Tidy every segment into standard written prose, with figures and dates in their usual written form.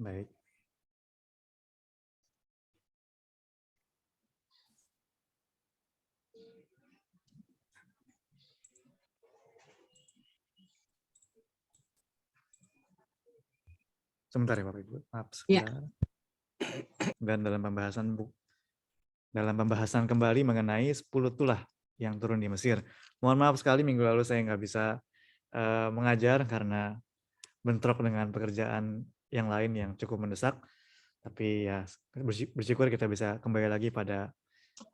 Baik. Sebentar ya Bapak Ibu, maaf Ya. sebentar. Dan dalam pembahasan kembali mengenai 10 tulah yang turun di Mesir. Mohon maaf sekali minggu lalu saya nggak bisa mengajar karena bentrok dengan pekerjaan yang lain yang cukup mendesak. Tapi ya bersyukur kita bisa kembali lagi pada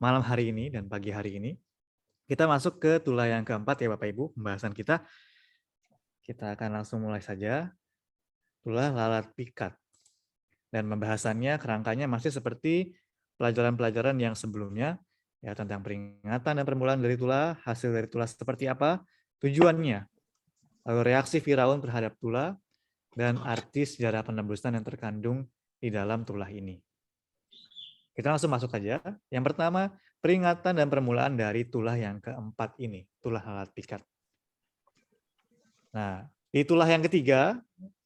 malam hari ini dan pagi hari ini. Kita masuk ke tulah yang keempat ya Bapak Ibu, pembahasan kita. Kita akan langsung mulai saja. Tulah lalat pikat. Dan pembahasannya, kerangkanya masih seperti pelajaran-pelajaran yang sebelumnya, ya tentang peringatan dan permulaan dari tulah, hasil dari tulah seperti apa, tujuannya, lalu reaksi Firaun terhadap tulah, dan arti sejarah penebusan yang terkandung di dalam tulah ini. Kita langsung masuk saja. Yang pertama, peringatan dan permulaan dari tulah yang keempat ini, tulah lalat pikat. Nah, di tulah yang ketiga,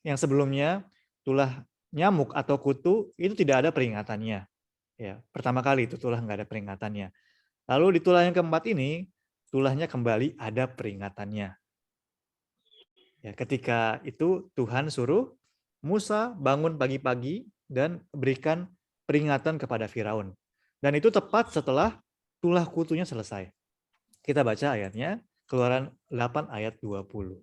yang sebelumnya, tulah nyamuk atau kutu, itu tidak ada peringatannya. Ya, pertama kali itu tulah nggak ada peringatannya. Lalu di tulah yang keempat ini, tulahnya kembali ada peringatannya. Ya, ketika itu Tuhan suruh Musa bangun pagi-pagi dan berikan peringatan kepada Firaun. Dan itu tepat setelah tulah kutunya selesai. Kita baca ayatnya, Keluaran 8 ayat 20.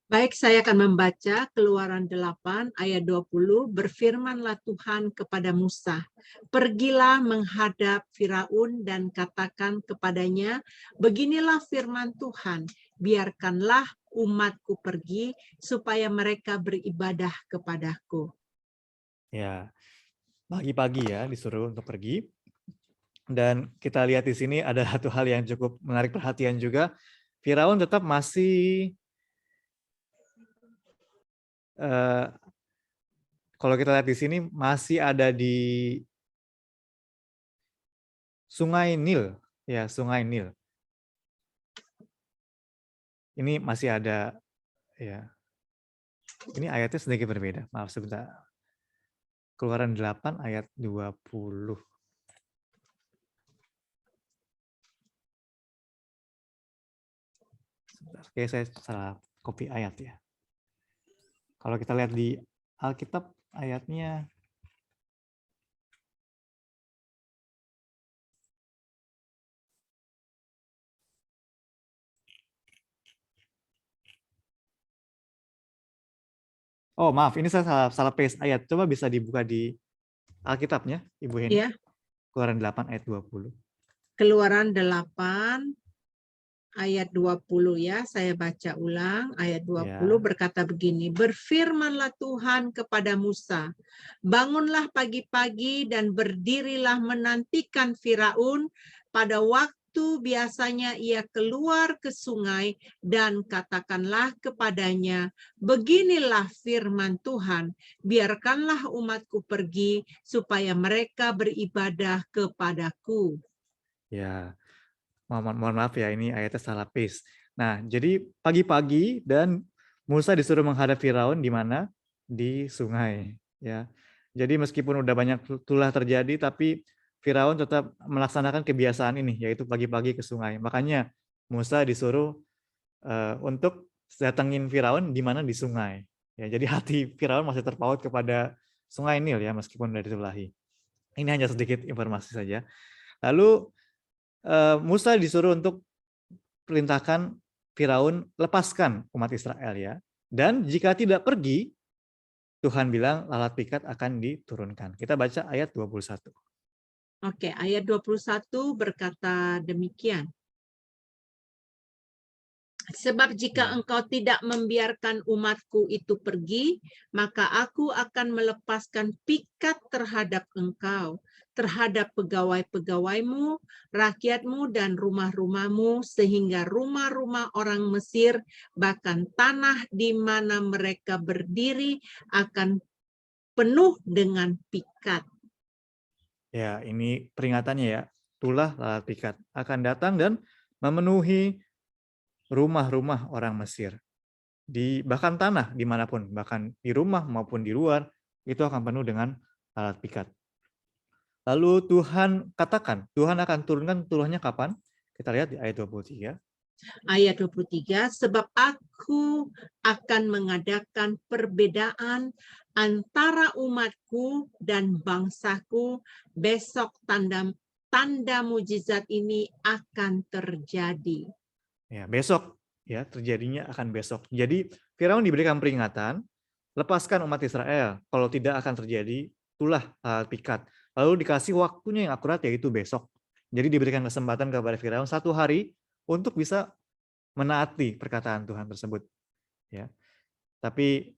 Baik, saya akan membaca Keluaran 8 ayat 20, berfirmanlah Tuhan kepada Musa, pergilah menghadap Firaun dan katakan kepadanya, beginilah firman Tuhan, biarkanlah umatku pergi supaya mereka beribadah kepadaku. Ya, pagi-pagi ya disuruh untuk pergi. Dan kita lihat di sini ada satu hal yang cukup menarik perhatian juga. Firaun tetap masih kalau kita lihat di sini masih ada di Sungai Nil, ya Sungai Nil. Ini masih ada, ya. Ini ayatnya sedikit berbeda. Maaf sebentar. Keluaran 8 ayat 20. Sebentar. Oke, saya salah copy ayat ya. Kalau kita lihat di Alkitab ayatnya oh maaf, ini saya salah paste ayat. Coba bisa dibuka di Alkitabnya, Ibu Heni. Ya, Keluaran 8 ayat 20. Keluaran 8 ayat 20 ya, saya baca ulang. Ayat 20 Ya. berkata begini, berfirmanlah Tuhan kepada Musa, bangunlah pagi-pagi dan berdirilah menantikan Firaun pada waktu biasanya ia keluar ke sungai dan katakanlah kepadanya, beginilah firman Tuhan, biarkanlah umatku pergi supaya mereka beribadah kepadaku. Ya, mohon maaf ya, ini ayatnya salah paste. Nah, jadi pagi-pagi dan Musa disuruh menghadap Firaun di mana? Di sungai. Ya, jadi meskipun udah banyak tulah terjadi, tapi Firaun tetap melaksanakan kebiasaan ini, yaitu pagi-pagi ke sungai. Makanya Musa disuruh untuk datangin Firaun di mana? Di sungai. Ya, jadi hati Firaun masih terpaut kepada sungai Nil ya, meskipun udah ditulahi. Ini hanya sedikit informasi saja. Lalu Musa disuruh untuk perintahkan Firaun lepaskan umat Israel ya. Dan jika tidak pergi, Tuhan bilang lalat pikat akan diturunkan. Kita baca ayat 21. Oke, ayat 21 berkata demikian. Sebab jika engkau tidak membiarkan umatku itu pergi, maka aku akan melepaskan pikat terhadap engkau, terhadap pegawai-pegawaimu, rakyatmu, dan rumah-rumahmu, sehingga rumah-rumah orang Mesir, bahkan tanah di mana mereka berdiri, akan penuh dengan pikat. Ya, ini peringatannya ya. Tulah lalat pikat akan datang dan memenuhi rumah-rumah orang Mesir. Bahkan tanah dimanapun, bahkan di rumah maupun di luar, itu akan penuh dengan lalat pikat. Lalu Tuhan katakan, Tuhan akan turunkan tulahnya kapan? Kita lihat di ayat 23. Ayat 23, sebab aku akan mengadakan perbedaan antara umatku dan bangsaku, besok tanda mujizat ini akan terjadi. Ya, besok ya, terjadinya akan besok. Jadi Firaun diberikan peringatan, lepaskan umat Israel, kalau tidak akan terjadi tulah lalat pikat. Lalu dikasih waktunya yang akurat, yaitu besok. Jadi diberikan kesempatan kepada Firaun 1 hari untuk bisa menaati perkataan Tuhan tersebut. Ya, tapi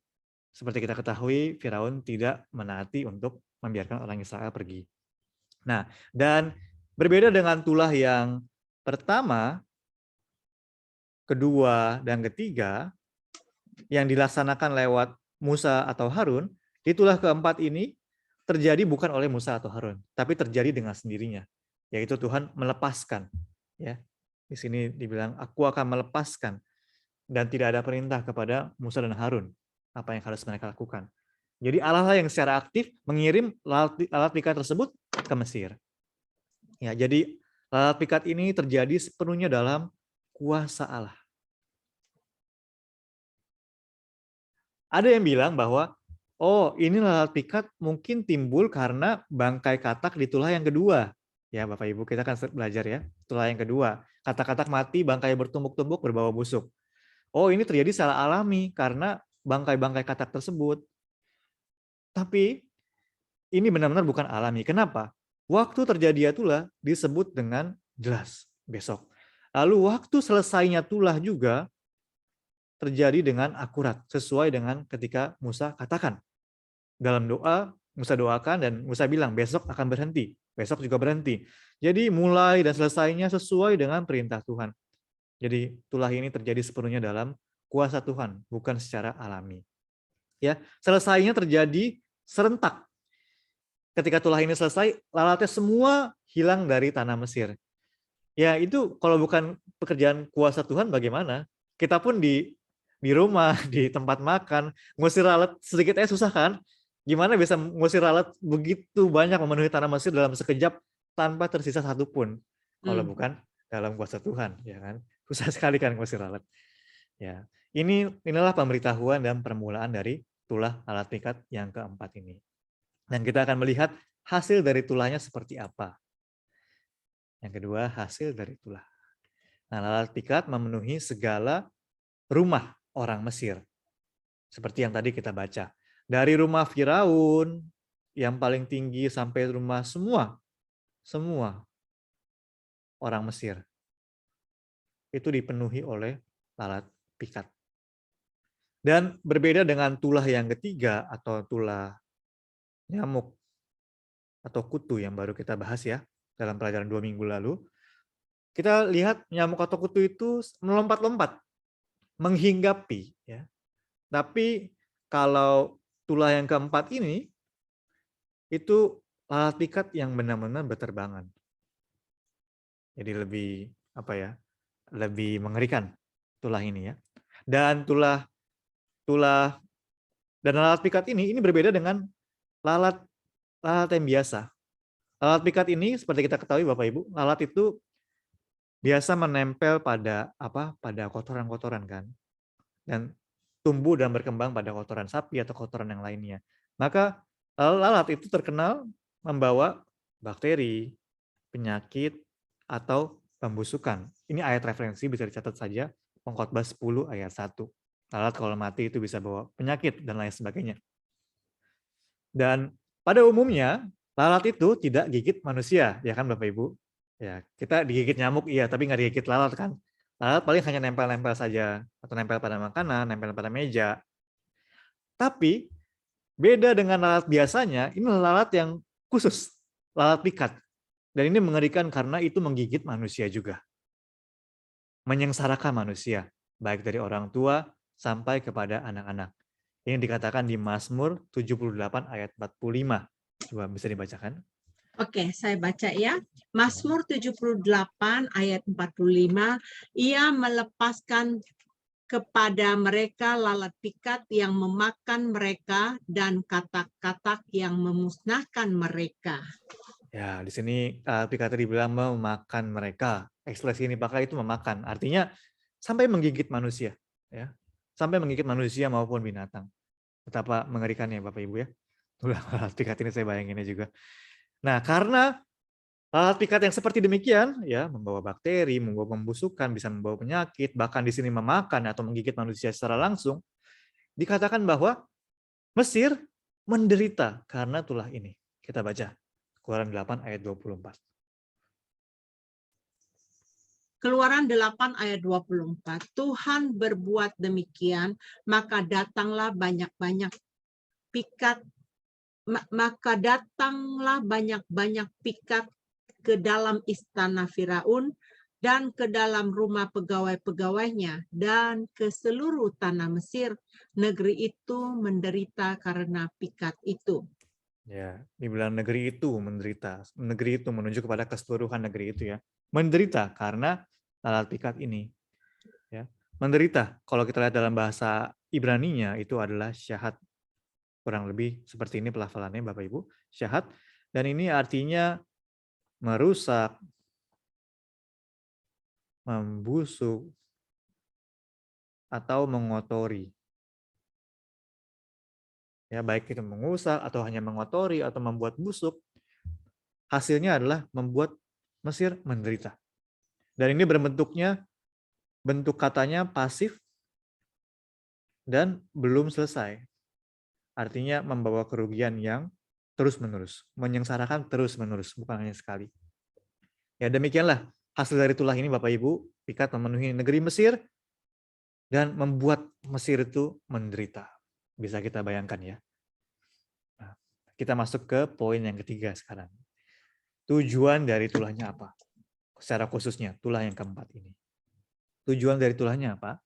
seperti kita ketahui, Firaun tidak menaati untuk membiarkan orang Israel pergi. Nah, dan berbeda dengan tulah yang pertama, kedua, dan ketiga, yang dilaksanakan lewat Musa atau Harun, di tulah keempat ini terjadi bukan oleh Musa atau Harun, tapi terjadi dengan sendirinya, yaitu Tuhan melepaskan. Ya, di sini dibilang, aku akan melepaskan, dan tidak ada perintah kepada Musa dan Harun apa yang harus mereka lakukan. Jadi Allah lah yang secara aktif mengirim lalat pikat tersebut ke Mesir. Ya, jadi lalat pikat ini terjadi sepenuhnya dalam kuasa Allah. Ada yang bilang bahwa, oh ini lalat pikat mungkin timbul karena bangkai katak di tulah yang kedua. Ya Bapak Ibu, kita kan belajar ya, tulah yang kedua. Katak-katak mati, bangkai bertumbuk-tumbuk, berbau busuk. Oh ini terjadi secara alami karena bangkai-bangkai katak tersebut. Tapi ini benar-benar bukan alami. Kenapa? Waktu terjadinya tulah disebut dengan jelas besok. Lalu waktu selesainya tulah juga terjadi dengan akurat, sesuai dengan ketika Musa katakan. Dalam doa, Musa doakan dan Musa bilang besok akan berhenti, besok juga berhenti. Jadi mulai dan selesainya sesuai dengan perintah Tuhan. Jadi tulah ini terjadi sepenuhnya dalam kuasa Tuhan, bukan secara alami. Ya, selesainya terjadi serentak. Ketika tulah ini selesai, lalatnya semua hilang dari tanah Mesir. Ya, itu kalau bukan pekerjaan kuasa Tuhan bagaimana? Kita pun di rumah, di tempat makan, ngusir lalat sedikit aja susah kan? Gimana bisa ngusir lalat begitu banyak memenuhi tanah Mesir dalam sekejap tanpa tersisa satupun? Kalau bukan dalam kuasa Tuhan, ya kan? Susah sekali kan ngusir lalat. Ya, inilah pemberitahuan dan permulaan dari tulah lalat pikat yang keempat ini. Dan kita akan melihat hasil dari tulahnya seperti apa. Yang kedua, hasil dari tulah. Nah, lalat pikat memenuhi segala rumah orang Mesir. Seperti yang tadi kita baca. Dari rumah Firaun yang paling tinggi sampai rumah semua orang Mesir. Itu dipenuhi oleh lalat pikat. Dan berbeda dengan tulah yang ketiga atau tulah nyamuk atau kutu yang baru kita bahas ya dalam pelajaran 2 minggu lalu. Kita lihat nyamuk atau kutu itu melompat-lompat, menghinggapi. Ya. Tapi kalau tulah yang keempat ini, itu lalat pikat yang benar-benar berterbangan. Jadi lebih lebih mengerikan tulah ini ya. Dan dan lalat pikat ini berbeda dengan lalat yang biasa. Lalat pikat ini seperti kita ketahui Bapak Ibu, lalat itu biasa menempel pada pada kotoran-kotoran kan. Dan tumbuh dan berkembang pada kotoran sapi atau kotoran yang lainnya. Maka lalat itu terkenal membawa bakteri, penyakit, atau pembusukan. Ini ayat referensi bisa dicatat saja, Pengkhotbah 10 ayat 1. Lalat kalau mati itu bisa bawa penyakit dan lain sebagainya. Dan pada umumnya lalat itu tidak gigit manusia, ya kan Bapak Ibu? Ya, kita digigit nyamuk iya, tapi nggak digigit lalat kan? Lalat paling hanya nempel-nempel saja, atau nempel pada makanan, nempel pada meja. Tapi beda dengan lalat biasanya, ini lalat yang khusus, lalat pikat. Dan ini mengerikan karena itu menggigit manusia juga. Menyengsarakan manusia, baik dari orang tua sampai kepada anak-anak. Ini dikatakan di Mazmur 78 ayat 45. Coba bisa dibacakan. Oke, saya baca ya. Mazmur 78 ayat 45, ia melepaskan kepada mereka lalat pikat yang memakan mereka dan katak-katak yang memusnahkan mereka. Ya, di sini dikata dibilang memakan mereka. Ekspresi ini pakai itu memakan. Artinya sampai menggigit manusia, ya. Sampai menggigit manusia maupun binatang. Betapa mengerikannya Bapak Ibu ya. Ulah lalat pikat ini saya bayanginnya juga. Nah, karena lalat pikat yang seperti demikian ya, membawa bakteri, membawa pembusukan, bisa membawa penyakit, bahkan di sini memakan atau menggigit manusia secara langsung, dikatakan bahwa Mesir menderita karena tulah ini. Kita baca Keluaran 8 ayat 24. Keluaran 8 ayat 24. Tuhan berbuat demikian, maka datanglah banyak-banyak pikat, maka datanglah banyak-banyak pikat ke dalam istana Firaun dan ke dalam rumah pegawai-pegawainya dan ke seluruh tanah Mesir. Negeri itu menderita karena pikat itu. Ya, dibilang negeri itu menderita. Negeri itu menunjuk kepada keseluruhan negeri itu ya. Menderita karena lalat pikat ini. Ya. Menderita, kalau kita lihat dalam bahasa Ibraninya itu adalah syahat. Kurang lebih seperti ini pelafalannya Bapak Ibu. Syahat. Dan ini artinya merusak, membusuk, atau mengotori. Ya, baik itu mengusak atau hanya mengotori atau membuat busuk, hasilnya adalah membuat Mesir menderita. Dan ini berbentuknya, bentuk katanya pasif dan belum selesai. Artinya membawa kerugian yang terus-menerus, menyengsarakan terus-menerus, bukan hanya sekali. Ya demikianlah hasil dari tulah ini Bapak Ibu, pikat memenuhi negeri Mesir dan membuat Mesir itu menderita. Bisa kita bayangkan ya. Nah, kita masuk ke poin yang ketiga sekarang. Tujuan dari tulahnya apa? Secara khususnya tulah yang keempat ini. Tujuan dari tulahnya apa?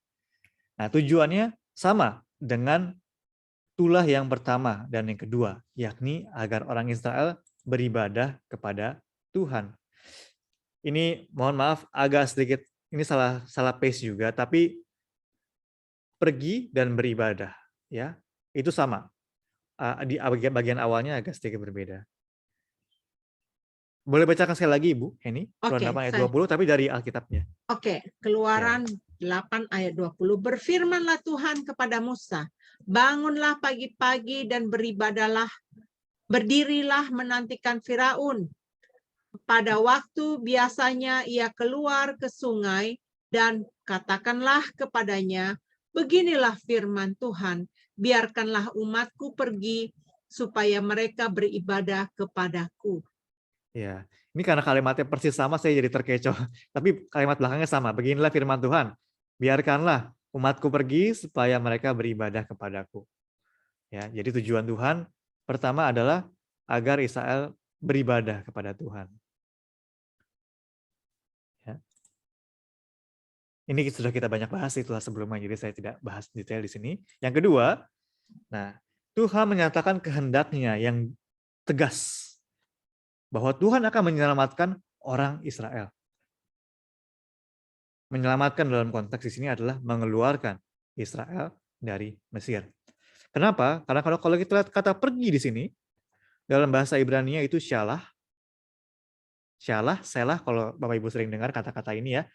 Nah, tujuannya sama dengan tulah yang pertama dan yang kedua, yakni agar orang Israel beribadah kepada Tuhan. Ini mohon maaf agak sedikit ini salah pace juga, tapi pergi dan beribadah ya itu sama. Di bagian awalnya agak sedikit berbeda. Boleh bacakan sekali lagi Ibu Heni, Keluaran 8 ayat 20 tapi dari Alkitabnya. Oke, Keluaran 8 ayat 20. Berfirmanlah Tuhan kepada Musa, bangunlah pagi-pagi dan beribadahlah, berdirilah menantikan Firaun. Pada waktu biasanya ia keluar ke sungai dan katakanlah kepadanya, beginilah firman Tuhan, biarkanlah umatku pergi supaya mereka beribadah kepadaku. Ya, ini karena kalimatnya persis sama saya jadi terkecoh. Tapi kalimat belakangnya sama. Beginilah firman Tuhan. Biarkanlah umatku pergi supaya mereka beribadah kepadaku. Ya, jadi tujuan Tuhan pertama adalah agar Israel beribadah kepada Tuhan. Ya. Ini sudah kita banyak bahas itulah sebelumnya, jadi saya tidak bahas detail di sini. Yang kedua, nah Tuhan menyatakan kehendaknya yang tegas bahwa Tuhan akan menyelamatkan orang Israel. Menyelamatkan dalam konteks di sini adalah mengeluarkan Israel dari Mesir. Kenapa? Karena kalau kita lihat kata pergi di sini, dalam bahasa Ibrani itu syalah, selah kalau Bapak Ibu sering dengar kata-kata ini ya,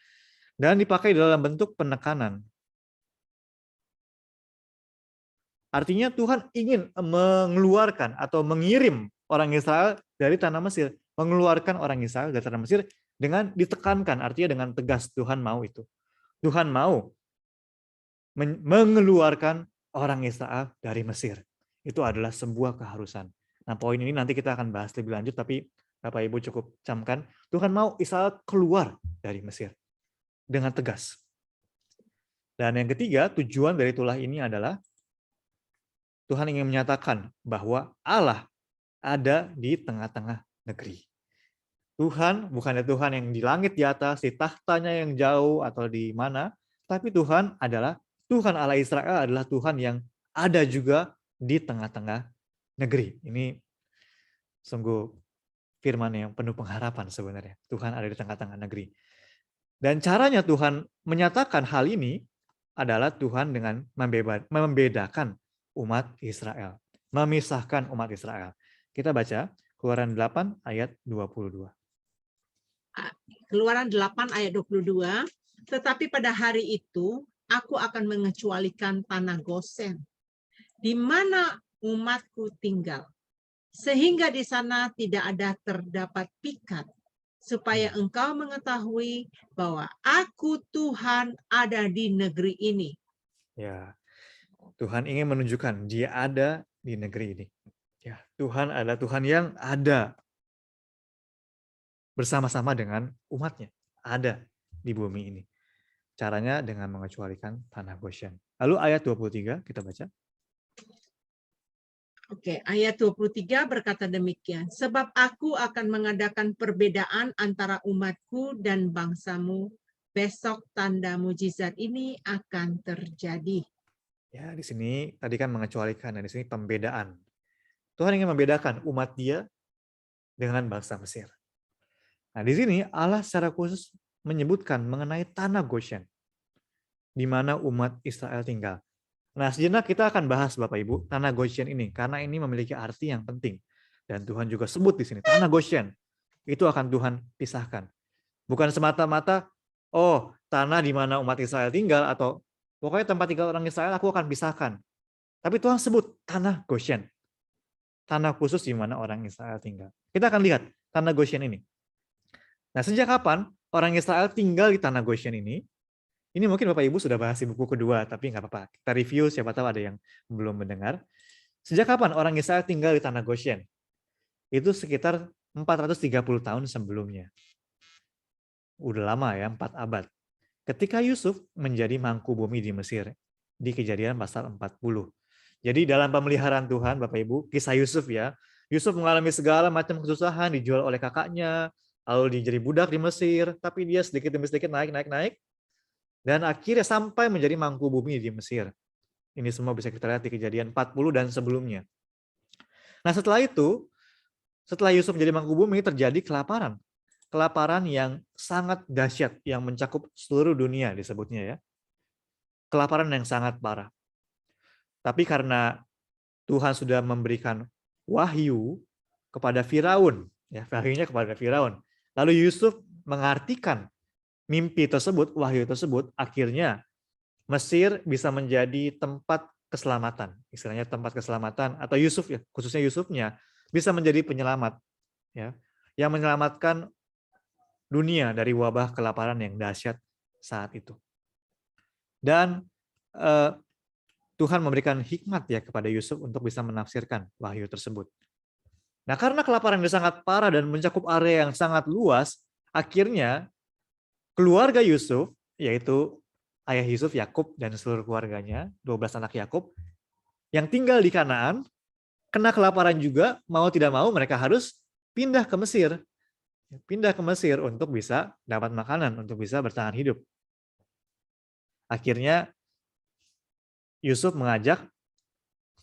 dan dipakai dalam bentuk penekanan. Artinya Tuhan ingin mengeluarkan atau mengirim orang Israel dari tanah Mesir, mengeluarkan orang Israel dari tanah Mesir dengan ditekankan, artinya dengan tegas Tuhan mau itu. Tuhan mau mengeluarkan orang Israel dari Mesir. Itu adalah sebuah keharusan. Nah, poin ini nanti kita akan bahas lebih lanjut, tapi Bapak Ibu cukup camkan, Tuhan mau Israel keluar dari Mesir dengan tegas. Dan yang ketiga, tujuan dari tulah ini adalah Tuhan ingin menyatakan bahwa Allah ada di tengah-tengah negeri. Tuhan bukannya Tuhan yang di langit di atas, di tahtanya yang jauh atau di mana, tapi Tuhan adalah Tuhan Allah Israel adalah Tuhan yang ada juga di tengah-tengah negeri. Ini sungguh firman yang penuh pengharapan sebenarnya. Tuhan ada di tengah-tengah negeri. Dan caranya Tuhan menyatakan hal ini adalah Tuhan dengan membedakan umat Israel. Memisahkan umat Israel. Kita baca Keluaran 8 ayat 22. Keluaran 8 ayat 22. Tetapi pada hari itu, aku akan mengecualikan tanah Gosen, di mana umatku tinggal. Sehingga di sana tidak ada terdapat pikat, supaya engkau mengetahui bahwa aku Tuhan ada di negeri ini. Ya, Tuhan ingin menunjukkan Dia ada di negeri ini. Ya, Tuhan adalah Tuhan yang ada bersama-sama dengan umatnya. Ada di bumi ini. Caranya dengan mengecualikan tanah Goshen. Lalu ayat 23 kita baca. Oke, ayat 23 berkata demikian. Sebab aku akan mengadakan perbedaan antara umatku dan bangsamu. Besok tanda mujizat ini akan terjadi. Ya, di sini tadi kan mengecualikan, dan di sini pembedaan. Tuhan ingin membedakan umat Dia dengan bangsa Mesir. Nah, di sini Allah secara khusus menyebutkan mengenai tanah Goshen, di mana umat Israel tinggal. Nah, sejenak kita akan bahas Bapak Ibu tanah Goshen ini karena ini memiliki arti yang penting. Dan Tuhan juga sebut di sini tanah Goshen itu akan Tuhan pisahkan. Bukan semata-mata tanah di mana umat Israel tinggal atau pokoknya tempat tinggal orang Israel aku akan pisahkan. Tapi Tuhan sebut tanah Goshen. Tanah khusus di mana orang Israel tinggal. Kita akan lihat tanah Goshen ini. Nah, sejak kapan orang Israel tinggal di tanah Goshen ini? Ini mungkin Bapak Ibu sudah bahas di buku kedua, tapi nggak apa-apa. Kita review, siapa tahu ada yang belum mendengar. Sejak kapan orang Israel tinggal di tanah Goshen? Itu sekitar 430 tahun sebelumnya. Udah lama ya, 4 abad. Ketika Yusuf menjadi mangku bumi di Mesir, di Kejadian pasal 40. Jadi dalam pemeliharaan Tuhan, Bapak Ibu, kisah Yusuf ya, Yusuf mengalami segala macam kesusahan, dijual oleh kakaknya, lalu jadi budak di Mesir, tapi dia sedikit demi sedikit naik, dan akhirnya sampai menjadi mangku bumi di Mesir. Ini semua bisa kita lihat di Kejadian 40 dan sebelumnya. Nah, setelah itu, setelah Yusuf menjadi mangku bumi, terjadi kelaparan. Kelaparan yang sangat dahsyat, yang mencakup seluruh dunia disebutnya ya. Kelaparan yang sangat parah. Tapi karena Tuhan sudah memberikan wahyu kepada Firaun, ya, wahyunya kepada Firaun. Lalu Yusuf mengartikan mimpi tersebut, wahyu tersebut, akhirnya Mesir bisa menjadi tempat keselamatan. Istilahnya tempat keselamatan, atau Yusuf ya, khususnya Yusufnya, bisa menjadi penyelamat. Ya, yang menyelamatkan dunia dari wabah kelaparan yang dahsyat saat itu. Dan Tuhan memberikan hikmat ya kepada Yusuf untuk bisa menafsirkan wahyu tersebut. Nah, karena kelaparan yang sangat parah dan mencakup area yang sangat luas, akhirnya keluarga Yusuf, yaitu ayah Yusuf, Yakub dan seluruh keluarganya, 12 anak Yakub, yang tinggal di Kanaan, kena kelaparan juga, mau tidak mau mereka harus pindah ke Mesir. Pindah ke Mesir untuk bisa dapat makanan, untuk bisa bertahan hidup. Akhirnya Yusuf mengajak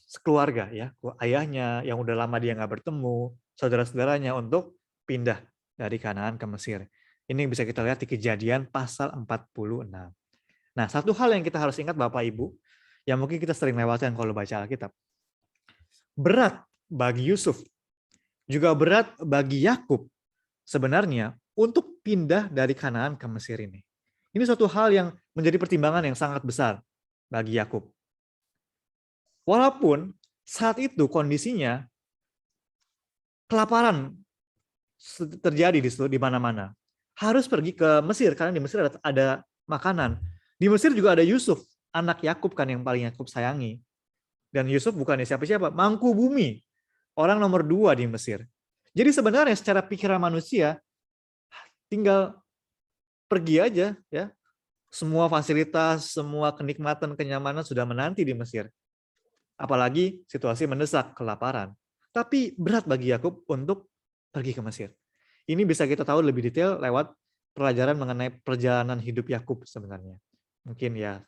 sekeluarga, ya, ayahnya yang udah lama dia nggak bertemu, saudara-saudaranya untuk pindah dari Kanaan ke Mesir. Ini bisa kita lihat di Kejadian pasal 46. Nah, satu hal yang kita harus ingat Bapak Ibu, yang mungkin kita sering lewatkan kalau baca Alkitab. Berat bagi Yusuf, juga berat bagi Yakub sebenarnya untuk pindah dari Kanaan ke Mesir ini. Ini suatu hal yang menjadi pertimbangan yang sangat besar bagi Yakub. Walaupun saat itu kondisinya kelaparan terjadi di mana-mana. Harus pergi ke Mesir karena di Mesir ada makanan. Di Mesir juga ada Yusuf, anak Yakub kan yang paling Yakub sayangi. Dan Yusuf bukannya siapa-siapa, mangku bumi. Orang nomor 2 di Mesir. Jadi sebenarnya secara pikiran manusia tinggal pergi aja ya. Semua fasilitas, semua kenikmatan, kenyamanan sudah menanti di Mesir. Apalagi situasi mendesak, kelaparan. Tapi berat bagi Yakub untuk pergi ke Mesir. Ini bisa kita tahu lebih detail lewat pelajaran mengenai perjalanan hidup Yakub sebenarnya. Mungkin ya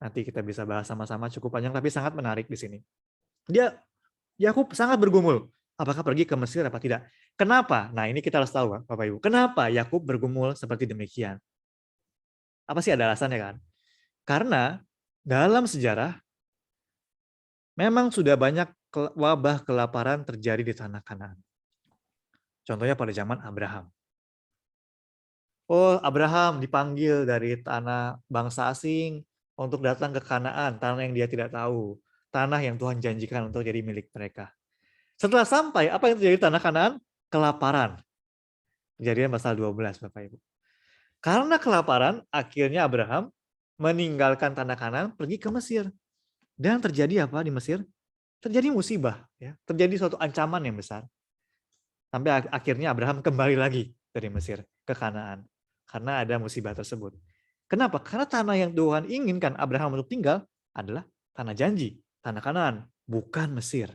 nanti kita bisa bahas sama-sama, cukup panjang tapi sangat menarik di sini. Yakub sangat bergumul, apakah pergi ke Mesir apa tidak. Kenapa? Nah, ini kita harus tahu Bapak Ibu. Kenapa Yakub bergumul seperti demikian? Apa sih ada alasannya kan? Karena dalam sejarah memang sudah banyak wabah kelaparan terjadi di tanah Kanaan. Contohnya pada zaman Abraham. Oh, Abraham dipanggil dari tanah bangsa asing untuk datang ke Kanaan, tanah yang dia tidak tahu, tanah yang Tuhan janjikan untuk jadi milik mereka. Setelah sampai, apa yang terjadi di tanah Kanaan? Kelaparan. Kejadian pasal 12, Bapak Ibu. Karena kelaparan, akhirnya Abraham meninggalkan tanah Kanaan, pergi ke Mesir. Dan terjadi apa di Mesir? Terjadi musibah, ya. Terjadi suatu ancaman yang besar. Sampai akhirnya Abraham kembali lagi dari Mesir ke Kanaan. Karena ada musibah tersebut. Kenapa? Karena tanah yang Tuhan inginkan Abraham untuk tinggal adalah tanah janji, tanah Kanaan, bukan Mesir.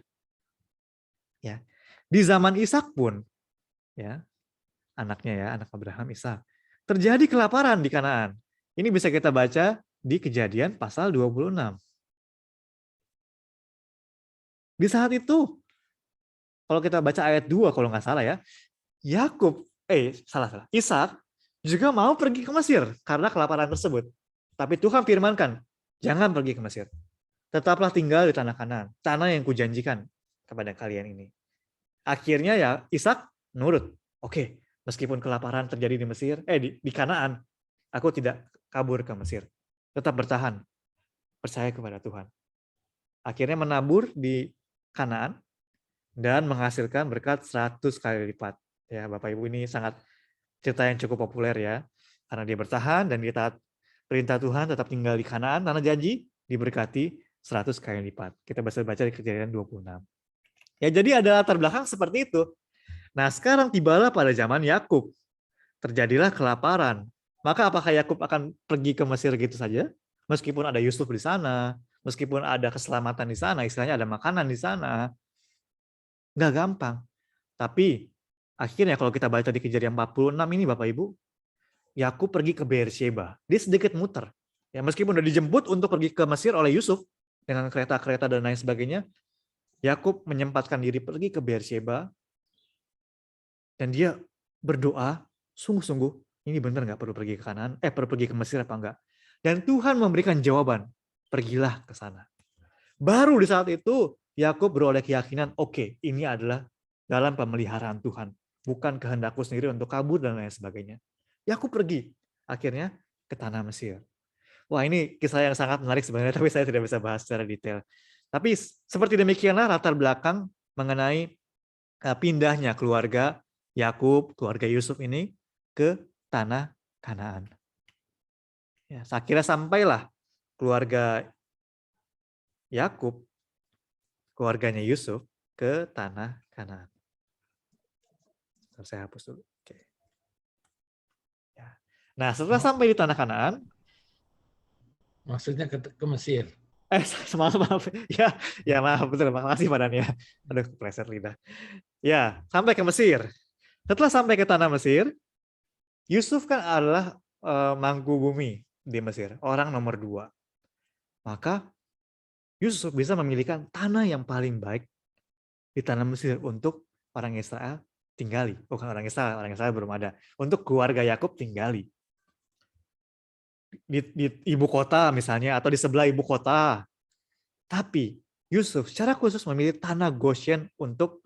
Ya. Di zaman Ishak pun, ya, anaknya ya, anak Abraham Ishak, terjadi kelaparan di Kanaan. Ini bisa kita baca di Kejadian pasal 26. Di saat itu, kalau kita baca ayat 2 kalau nggak salah ya, Ishak juga mau pergi ke Mesir karena kelaparan tersebut. Tapi Tuhan firmankan, jangan pergi ke Mesir. Tetaplah tinggal di tanah Kanaan, tanah yang kujanjikan kepada kalian ini. Akhirnya ya Ishak nurut. Oke, meskipun kelaparan terjadi di Mesir, di Kanaan, aku tidak kabur ke Mesir. Tetap bertahan, percaya kepada Tuhan. Akhirnya menabur di Kanaan dan menghasilkan berkat 100 kali lipat. Ya, Bapak Ibu, ini sangat cerita yang cukup populer ya. Karena dia bertahan dan dia taat perintah Tuhan, tetap tinggal di Kanaan, tanah janji, diberkati 100 kali lipat. Kita bisa baca di Kejadian 26. Ya, jadi ada latar belakang seperti itu. Nah, sekarang tibalah pada zaman Yakub. Terjadilah kelaparan. Maka apakah Yakub akan pergi ke Mesir gitu saja? Meskipun ada Yusuf di sana, meskipun ada keselamatan di sana, istilahnya ada makanan di sana, nggak gampang. Tapi akhirnya kalau kita baca di Kejadian 46 ini Bapak Ibu, Yakub pergi ke Beersheba. Dia sedikit muter. Ya, meskipun udah dijemput untuk pergi ke Mesir oleh Yusuf dengan kereta-kereta dan lain sebagainya, Yakub menyempatkan diri pergi ke Beersheba dan dia berdoa sungguh-sungguh, ini benar nggak perlu pergi ke Kanaan? Perlu pergi ke Mesir apa enggak? Dan Tuhan memberikan jawaban, pergilah ke sana. Baru di saat itu Yakub beroleh keyakinan, oke, ini adalah dalam pemeliharaan Tuhan, bukan kehendakku sendiri untuk kabur dan lain sebagainya. Yakub pergi akhirnya ke tanah Mesir. Wah, ini kisah yang sangat menarik sebenarnya, tapi saya tidak bisa bahas secara detail. Tapi seperti demikianlah latar belakang mengenai pindahnya keluarga Yakub, keluarga Yusuf ini ke tanah Kanaan. Ya, saya kira sampailah keluarga Yakub, keluarganya Yusuf ke tanah Kanaan. Saya hapus dulu. Oke. Ya. Nah, setelah sampai di tanah Kanaan, Maksudnya ke Mesir. maaf. Ya maaf, betul. Makasih badannya. Aduh, kepleset lidah. Ya, sampai ke Mesir. Setelah sampai ke tanah Mesir, Yusuf kan adalah mangku bumi di Mesir, orang nomor 2. Maka Yusuf bisa memilihkan tanah yang paling baik di tanah Mesir untuk orang Israel tinggali. Bukan orang Israel belum ada. Untuk keluarga Yakub tinggali. Di ibu kota misalnya, atau di sebelah ibu kota. Tapi Yusuf secara khusus memilih tanah Goshen untuk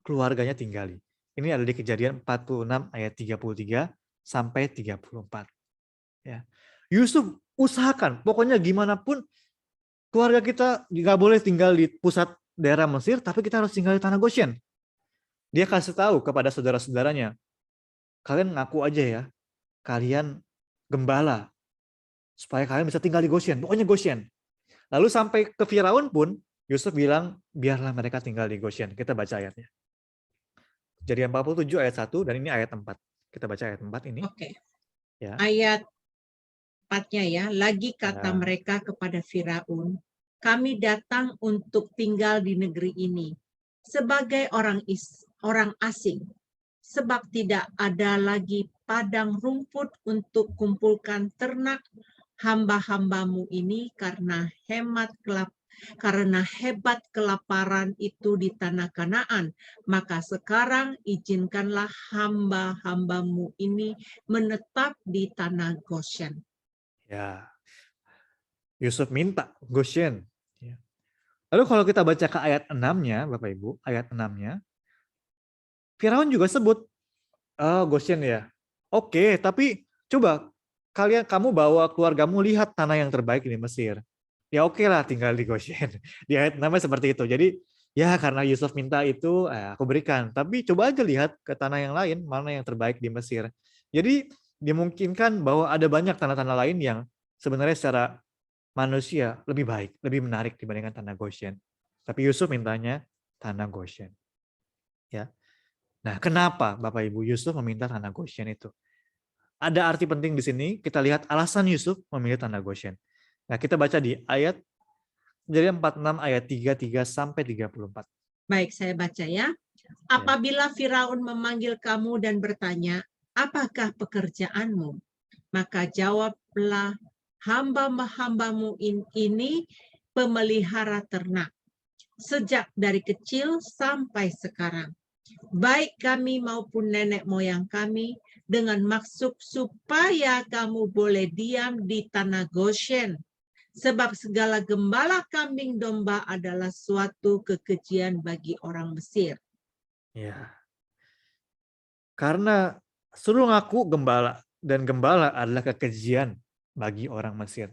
keluarganya tinggali. Ini ada di Kejadian 46 ayat 33 sampai 34. Ya. Yusuf usahakan, pokoknya gimana pun keluarga kita nggak boleh tinggal di pusat daerah Mesir, tapi kita harus tinggal di tanah Goshen. Dia kasih tahu kepada saudara-saudaranya, kalian ngaku aja ya, kalian gembala, supaya kalian bisa tinggal di Goshen, pokoknya Goshen. Lalu sampai ke Firaun pun, Yusuf bilang, biarlah mereka tinggal di Goshen. Kita baca ayatnya. Kejadian 47 ayat 1, dan ini ayat 4. Kita baca ayat 4 ini. Oke. Ya. Ayat 4-nya ya. Lagi kata Ya. mereka kepada Firaun, kami datang untuk tinggal di negeri ini sebagai orang asing, sebab tidak ada lagi padang rumput untuk kumpulkan ternak hamba-hambamu ini karena hebat kelaparan itu di tanah Kanaan. Maka sekarang izinkanlah hamba-hambamu ini menetap di tanah Goshen. Ya. Yusuf minta Goshen. Ya. Lalu kalau kita baca ke ayat 6-nya, Bapak Ibu, ayat 6-nya, Firaun juga sebut, oh Goshen ya. Oke, tapi coba kamu bawa keluargamu lihat tanah yang terbaik di Mesir. Ya oke lah tinggal di Goshen. Di ayat 6 seperti itu. Jadi ya karena Yusuf minta itu, aku berikan. Tapi coba aja lihat ke tanah yang lain, mana yang terbaik di Mesir. Jadi dimungkinkan bahwa ada banyak tanah-tanah lain yang sebenarnya secara manusia lebih baik, lebih menarik dibandingkan tanah Goshen. Tapi Yusuf mintanya tanah Goshen. Ya. Nah, kenapa Bapak Ibu Yusuf meminta tanah Goshen itu? Ada arti penting di sini, kita lihat alasan Yusuf memilih tanah Goshen. Nah, kita baca di ayat jadi 46 ayat 33 sampai 34. Baik, saya baca ya. Apabila Firaun memanggil kamu dan bertanya, apakah pekerjaanmu? Maka jawablah, hamba-hambamu ini pemelihara ternak. Sejak dari kecil sampai sekarang. Baik kami maupun nenek moyang kami, dengan maksud supaya kamu boleh diam di tanah Goshen. Sebab segala gembala kambing domba adalah suatu kekejian bagi orang Mesir. Ya. Karena suruh ngaku gembala, dan gembala adalah kekejian bagi orang Mesir.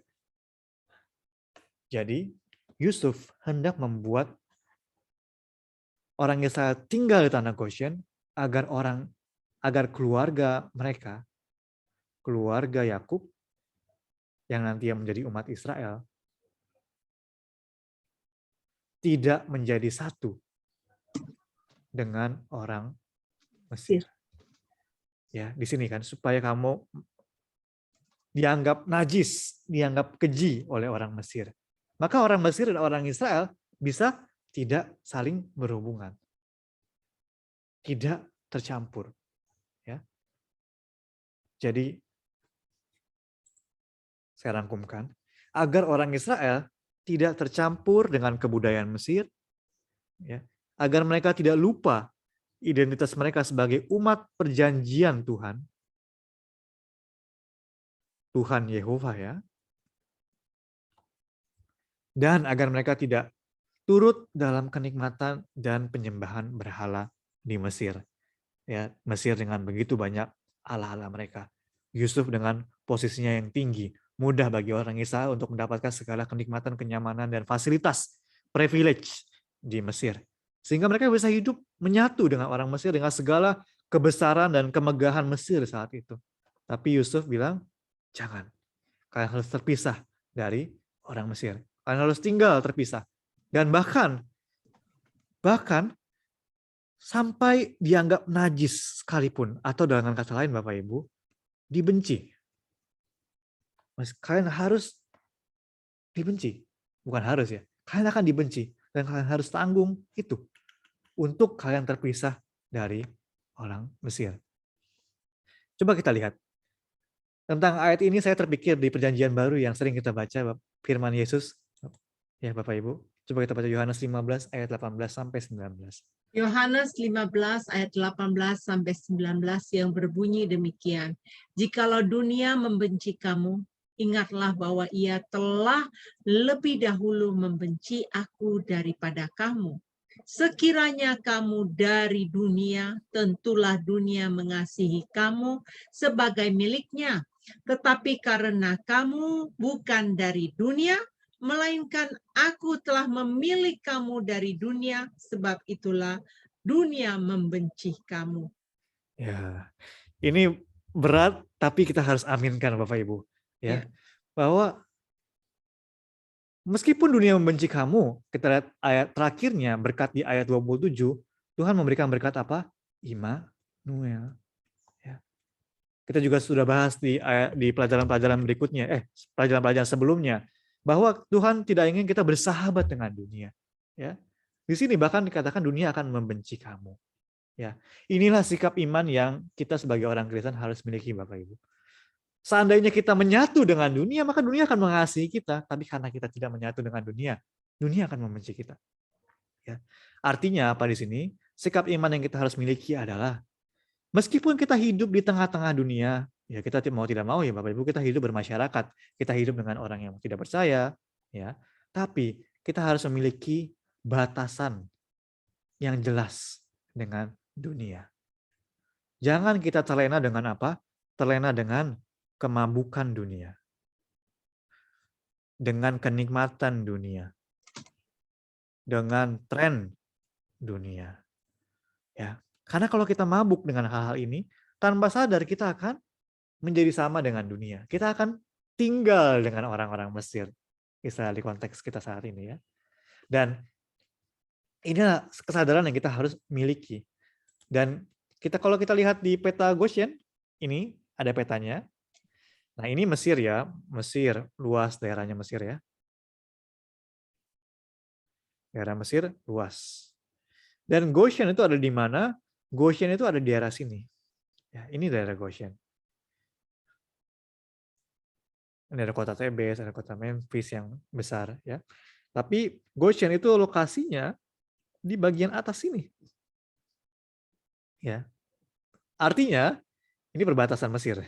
Jadi Yusuf hendak membuat orang Israel tinggal di tanah Goshen agar keluarga mereka, keluarga Yakub yang nanti menjadi umat Israel, tidak menjadi satu dengan orang Mesir. Ya, di sini kan supaya kamu dianggap najis, dianggap keji oleh orang Mesir. Maka orang Mesir dan orang Israel bisa tidak saling berhubungan. Tidak tercampur. Ya. Jadi saya rangkumkan, agar orang Israel tidak tercampur dengan kebudayaan Mesir, ya, agar mereka tidak lupa identitas mereka sebagai umat perjanjian Tuhan, Tuhan Yehova ya, dan agar mereka tidak turut dalam kenikmatan dan penyembahan berhala di Mesir. Ya, Mesir dengan begitu banyak ala-ala mereka. Yusuf dengan posisinya yang tinggi, mudah bagi orang Israel untuk mendapatkan segala kenikmatan, kenyamanan, dan fasilitas, privilege di Mesir. Sehingga mereka bisa hidup menyatu dengan orang Mesir dengan segala kebesaran dan kemegahan Mesir saat itu. Tapi Yusuf bilang, jangan. Kalian harus terpisah dari orang Mesir. Kalian harus tinggal terpisah. Dan bahkan sampai dianggap najis sekalipun, atau dengan kata lain Bapak Ibu, dibenci. Kalian harus dibenci. Bukan harus ya. Kalian akan dibenci. Dan kalian harus tanggung itu. Untuk kalian terpisah dari orang Mesir. Coba kita lihat. Tentang ayat ini saya terpikir di perjanjian baru yang sering kita baca, firman Yesus. Ya Bapak Ibu. Coba kita baca Yohanes 15 ayat 18 sampai 19. Yohanes 15 ayat 18 sampai 19 yang berbunyi demikian. Jikalau dunia membenci kamu, ingatlah bahwa ia telah lebih dahulu membenci aku daripada kamu. Sekiranya kamu dari dunia, tentulah dunia mengasihi kamu sebagai miliknya. Tetapi karena kamu bukan dari dunia, melainkan aku telah memilih kamu dari dunia, sebab itulah dunia membenci kamu. Ya, ini berat, tapi kita harus aminkan Bapak Ibu. Ya, bahwa meskipun dunia membenci kamu, kita lihat ayat terakhirnya, berkat di ayat 27, Tuhan memberikan berkat apa? Immanuel. Ya. Kita juga sudah bahas di pelajaran-pelajaran berikutnya, pelajaran-pelajaran sebelumnya, bahwa Tuhan tidak ingin kita bersahabat dengan dunia. Ya. Di sini bahkan dikatakan dunia akan membenci kamu. Ya. Inilah sikap iman yang kita sebagai orang Kristen harus miliki, Bapak Ibu. Seandainya kita menyatu dengan dunia, maka dunia akan mengasihi kita. Tapi karena kita tidak menyatu dengan dunia, dunia akan membenci kita. Ya. Artinya apa di sini? Sikap iman yang kita harus miliki adalah, meskipun kita hidup di tengah-tengah dunia, Ya kita mau tidak mau ya Bapak Ibu kita hidup bermasyarakat, kita hidup dengan orang yang tidak percaya, ya. Tapi kita harus memiliki batasan yang jelas dengan dunia. Jangan kita terlena dengan apa? Terlena dengan kemabukan dunia, dengan kenikmatan dunia, dengan tren dunia. Ya, karena kalau kita mabuk dengan hal-hal ini, tanpa sadar kita akan menjadi sama dengan dunia. Kita akan tinggal dengan orang-orang Mesir, istilah di konteks kita saat ini ya. Dan inilah kesadaran yang kita harus miliki. Dan kalau kita lihat di peta Goshen, ini ada petanya. Nah ini Mesir ya, Mesir, luas daerahnya Mesir ya. Daerah Mesir luas. Dan Goshen itu ada di mana? Goshen itu ada di daerah sini. Ya, ini daerah Goshen. Ini ada kota Tebes, ada kota Memphis yang besar ya. Tapi Goshen itu lokasinya di bagian atas sini. Ya. Artinya ini perbatasan Mesir.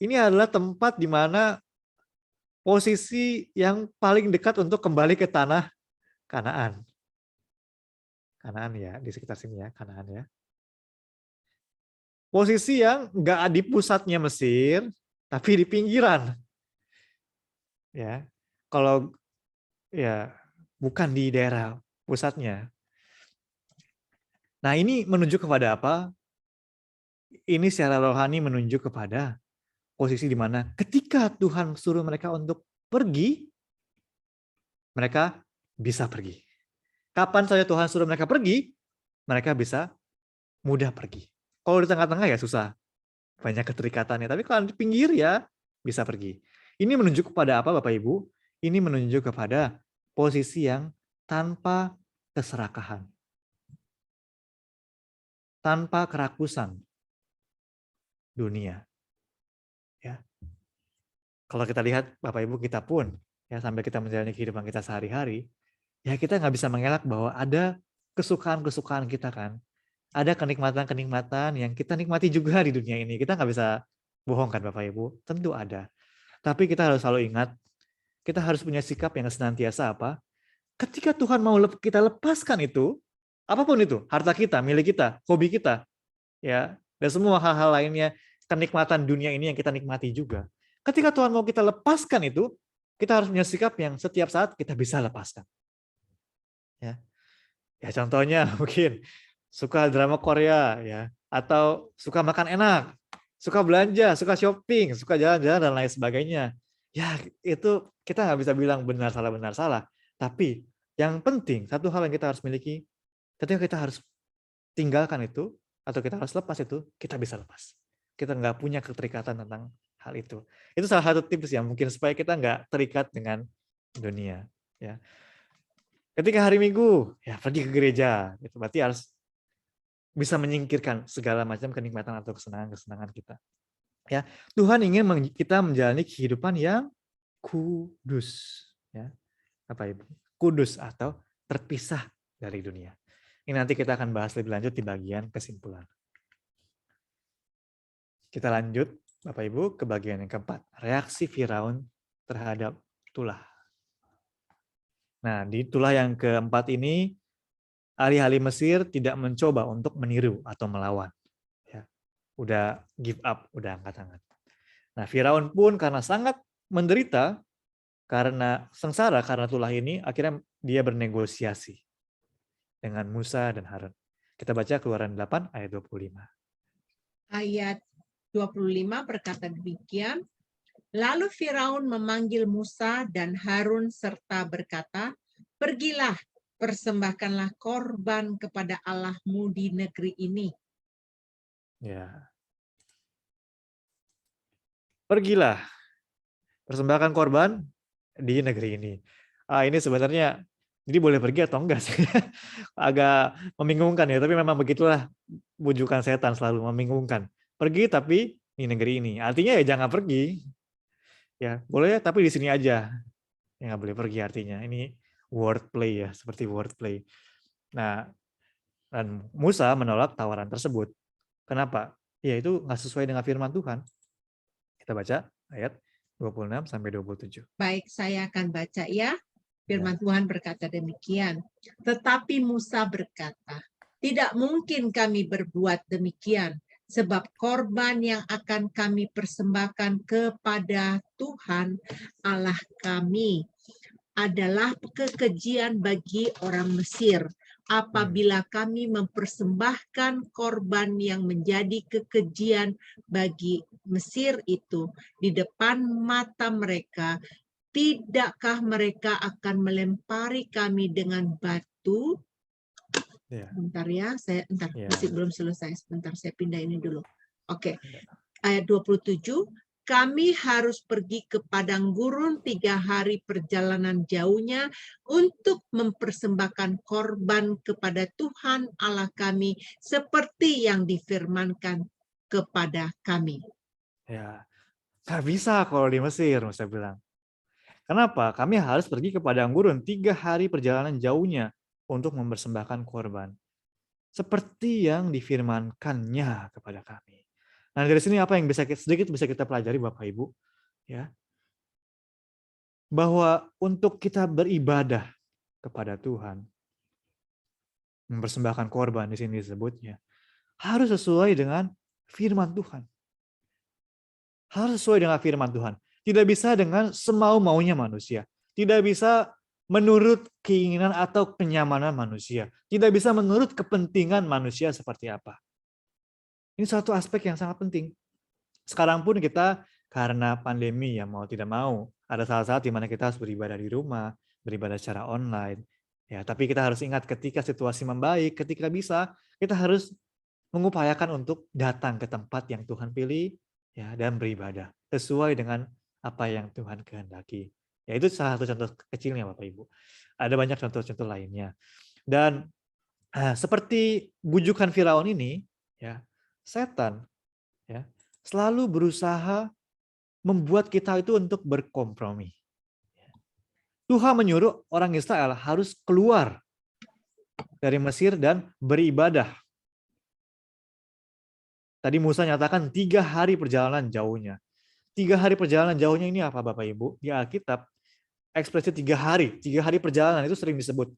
Ini adalah tempat di mana posisi yang paling dekat untuk kembali ke tanah Kanaan. Kanaan ya, di sekitar sini ya, Kanaan ya. Posisi yang nggak di pusatnya Mesir, tapi di pinggiran. Ya, kalau ya bukan di daerah pusatnya. Nah ini menunjuk kepada apa? Ini secara rohani menunjuk kepada posisi di mana ketika Tuhan suruh mereka untuk pergi, mereka bisa pergi. Kapan saja Tuhan suruh mereka pergi, mereka bisa mudah pergi. Kalau di tengah-tengah ya susah, banyak keterikatannya. Tapi kalau di pinggir ya bisa pergi. Ini menunjuk kepada apa Bapak Ibu? Ini menunjuk kepada posisi yang tanpa keserakahan. Tanpa kerakusan dunia. Ya. Kalau kita lihat Bapak Ibu kita pun ya sambil kita menjalani kehidupan kita sehari-hari, ya kita nggak bisa mengelak bahwa ada kesukaan-kesukaan kita kan. Ada kenikmatan-kenikmatan yang kita nikmati juga di dunia ini. Kita nggak bisa bohong kan Bapak Ibu? Tentu ada. Tapi kita harus selalu ingat, kita harus punya sikap yang senantiasa apa? Ketika Tuhan mau kita lepaskan itu, apapun itu, harta kita, milik kita, hobi kita, ya, dan semua hal-hal lainnya, kenikmatan dunia ini yang kita nikmati juga. Ketika Tuhan mau kita lepaskan itu, kita harus punya sikap yang setiap saat kita bisa lepaskan. Ya, ya contohnya mungkin suka drama Korea, ya, atau suka makan enak, suka belanja, suka shopping, suka jalan-jalan dan lain sebagainya. Ya itu kita nggak bisa bilang benar salah. Tapi yang penting satu hal yang kita harus miliki, ketika kita harus tinggalkan itu atau kita harus lepas itu, kita bisa lepas. Kita nggak punya keterikatan tentang hal itu. Itu salah satu tips ya mungkin supaya kita nggak terikat dengan dunia. Ya. Ketika hari Minggu, ya pergi ke gereja. Itu berarti harus bisa menyingkirkan segala macam kenikmatan atau kesenangan-kesenangan kita. Ya, Tuhan ingin kita menjalani kehidupan yang kudus, ya. Apa Ibu? Kudus atau terpisah dari dunia. Ini nanti kita akan bahas lebih lanjut di bagian kesimpulan. Kita lanjut Bapak Ibu ke bagian yang keempat, reaksi Firaun terhadap tulah. Nah, di tulah yang keempat ini ahli-ahli Mesir tidak mencoba untuk meniru atau melawan. Ya, udah give up, udah angkat tangan. Nah, Firaun pun karena sangat menderita, karena sengsara karena tulah ini, akhirnya dia bernegosiasi dengan Musa dan Harun. Kita baca Keluaran 8 ayat 25. Ayat 25 berkata demikian, lalu Firaun memanggil Musa dan Harun serta berkata, pergilah, persembahkanlah korban kepada Allahmu di negeri ini. Ya. Pergilah, persembahkan korban di negeri ini. Ini sebenarnya, jadi boleh pergi atau enggak sih? Agak membingungkan ya, tapi memang begitulah bujukan setan selalu membingungkan. Pergi tapi di negeri ini. Artinya ya jangan pergi. Ya, boleh tapi di sini aja. Ya nggak boleh pergi artinya. Ini wordplay ya, seperti wordplay. Nah, dan Musa menolak tawaran tersebut. Kenapa? ya itu nggak sesuai dengan firman Tuhan. Kita baca ayat 26 sampai 27. Baik, saya akan baca ya. Firman Ya. Tuhan berkata demikian. Tetapi Musa berkata, tidak mungkin kami berbuat demikian, sebab korban yang akan kami persembahkan kepada Tuhan Allah kami adalah kekejian bagi orang Mesir. Apabila kami mempersembahkan korban yang menjadi kekejian bagi Mesir itu di depan mata mereka, tidakkah mereka akan melempari kami dengan batu? Ya. Bentar ya, Ya. masih belum selesai. Sebentar, saya pindah ini dulu. Oke, Ya. ayat 27. Kami harus pergi ke padang gurun 3 hari perjalanan jauhnya untuk mempersembahkan korban kepada Tuhan Allah kami seperti yang difirmankan kepada kami. Ya. Nggak bisa kalau di Mesir, Musa bilang. Kenapa? Kami harus pergi ke padang gurun 3 hari perjalanan jauhnya untuk mempersembahkan korban. Seperti yang difirmankannya kepada kami. Nah, dari sini apa yang sedikit bisa kita pelajari Bapak Ibu, ya. Bahwa untuk kita beribadah kepada Tuhan, mempersembahkan korban di sini disebutnya, harus sesuai dengan firman Tuhan. Harus sesuai dengan firman Tuhan. Tidak bisa dengan semau-maunya manusia. Tidak bisa menurut keinginan atau kenyamanan manusia. Tidak bisa menurut kepentingan manusia seperti apa. Ini suatu aspek yang sangat penting. Sekarang pun kita karena pandemi ya mau tidak mau, ada saat-saat di mana kita harus beribadah di rumah, beribadah secara online. Ya, tapi kita harus ingat ketika situasi membaik, ketika bisa, kita harus mengupayakan untuk datang ke tempat yang Tuhan pilih ya dan beribadah sesuai dengan apa yang Tuhan kehendaki. Ya itu salah satu contoh kecilnya Bapak Ibu. Ada banyak contoh-contoh lainnya. Dan seperti bujukan Firaun ini ya, setan ya selalu berusaha membuat kita itu untuk berkompromi. Tuhan menyuruh orang Israel harus keluar dari Mesir dan beribadah. Tadi Musa nyatakan 3 hari perjalanan jauhnya. 3 hari perjalanan jauhnya ini apa Bapak Ibu? Di Alkitab, ekspresi 3 hari. 3 hari perjalanan itu sering disebut.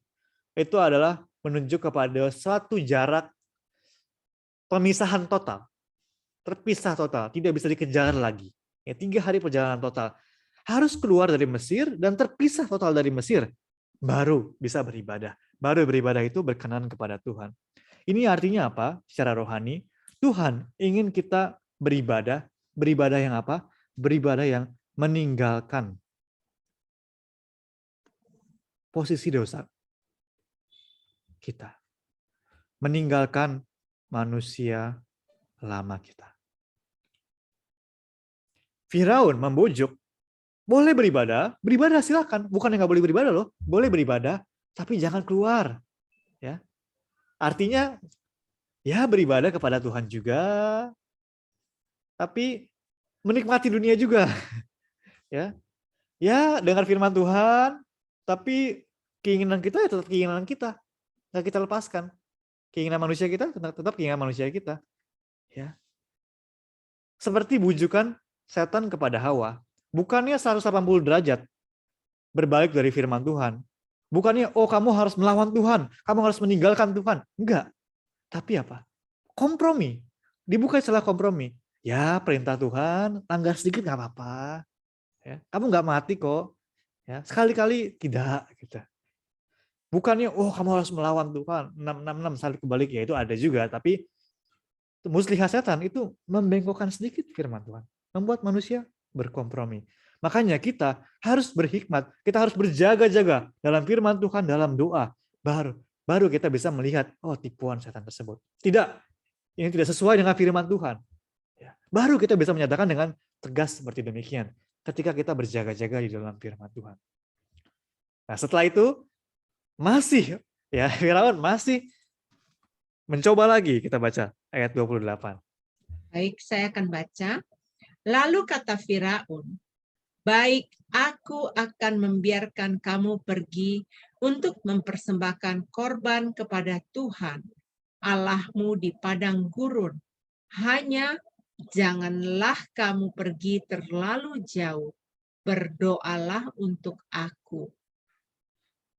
Itu adalah menunjuk kepada suatu jarak pemisahan total. Terpisah total, tidak bisa dikejar lagi. Ya, 3 hari perjalanan total. Harus keluar dari Mesir dan terpisah total dari Mesir. Baru bisa beribadah. Baru beribadah itu berkenan kepada Tuhan. Ini artinya apa? Secara rohani, Tuhan ingin kita beribadah. Beribadah yang apa? Beribadah yang meninggalkan posisi dosa kita. Meninggalkan manusia lama kita. Firaun membujuk, boleh beribadah silakan. Bukan yang nggak boleh beribadah loh, boleh beribadah, tapi jangan keluar. Ya, artinya ya beribadah kepada Tuhan juga, tapi menikmati dunia juga. Ya, ya dengar firman Tuhan, tapi keinginan kita ya tetap keinginan kita, nggak kita lepaskan. Keinginan manusia kita tetap keinginan manusia kita. Ya, seperti bujukan setan kepada Hawa. Bukannya 180 derajat berbalik dari firman Tuhan. Bukannya, oh kamu harus melawan Tuhan, kamu harus meninggalkan Tuhan. Enggak. Tapi apa? Kompromi. Dibuka celah kompromi. Ya perintah Tuhan, langgar sedikit nggak apa-apa. Ya, kamu nggak mati kok. Ya, sekali-kali tidak. Gitu. Bukannya, oh kamu harus melawan Tuhan. 666 salib kebalik ya itu ada juga. Tapi muslihat setan itu membengkokkan sedikit firman Tuhan. Membuat manusia berkompromi. Makanya kita harus berhikmat, kita harus berjaga-jaga dalam firman Tuhan, dalam doa. Baru kita bisa melihat, oh tipuan setan tersebut. Tidak, ini tidak sesuai dengan firman Tuhan. Baru kita bisa menyatakan dengan tegas seperti demikian. Ketika kita berjaga-jaga di dalam firman Tuhan. Nah setelah itu, masih ya Firaun masih mencoba lagi, kita baca ayat 28. Baik, saya akan baca. Lalu kata Firaun, baik, aku akan membiarkan kamu pergi untuk mempersembahkan korban kepada Tuhan Allahmu di padang gurun. Hanya janganlah kamu pergi terlalu jauh. Berdoalah untuk aku.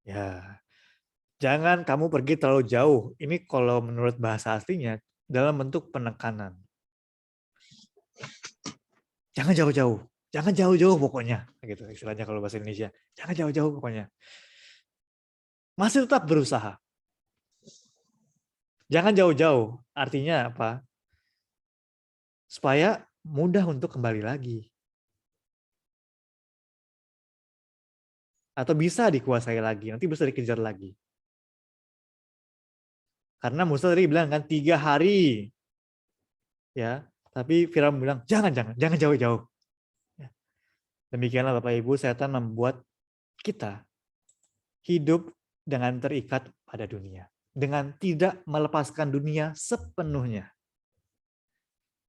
Ya, jangan kamu pergi terlalu jauh. Ini kalau menurut bahasa aslinya dalam bentuk penekanan. Jangan jauh-jauh. Jangan jauh-jauh pokoknya. Gitu istilahnya kalau bahasa Indonesia. Jangan jauh-jauh pokoknya. Masih tetap berusaha. Jangan jauh-jauh. Artinya apa? Supaya mudah untuk kembali lagi. Atau bisa dikuasai lagi. Nanti bisa dikejar lagi. Karena Musa tadi bilang kan 3 hari. Ya, tapi Firaun bilang jangan jauh-jauh. Ya. Demikianlah Bapak Ibu, setan membuat kita hidup dengan terikat pada dunia. Dengan tidak melepaskan dunia sepenuhnya.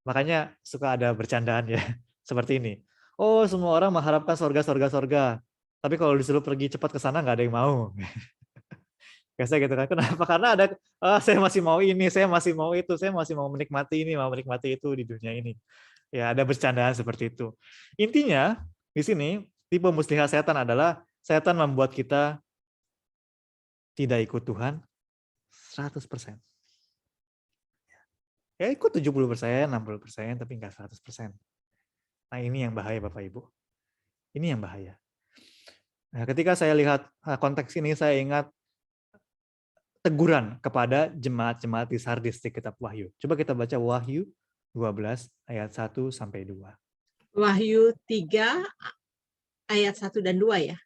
Makanya suka ada bercandaan ya, seperti ini. Oh, semua orang mengharapkan sorga. Tapi kalau disuruh pergi cepat ke sana, nggak ada yang mau. Biasa gitu kan. Kenapa? Karena ada, saya masih mau ini, saya masih mau itu, saya masih mau menikmati ini, mau menikmati itu di dunia ini. Ya, ada bercandaan seperti itu. Intinya, di sini, tipe muslihat setan adalah, setan membuat kita tidak ikut Tuhan 100%. Ya ikut 70%, 60%, tapi nggak 100%. Nah ini yang bahaya Bapak Ibu. Ini yang bahaya. Nah ketika saya lihat konteks ini, saya ingat teguran kepada jemaat-jemaat di Sardis di kitab Wahyu. Coba kita baca Wahyu 12 ayat 1 sampai 2. Wahyu 3 ayat 1 dan 2 ya.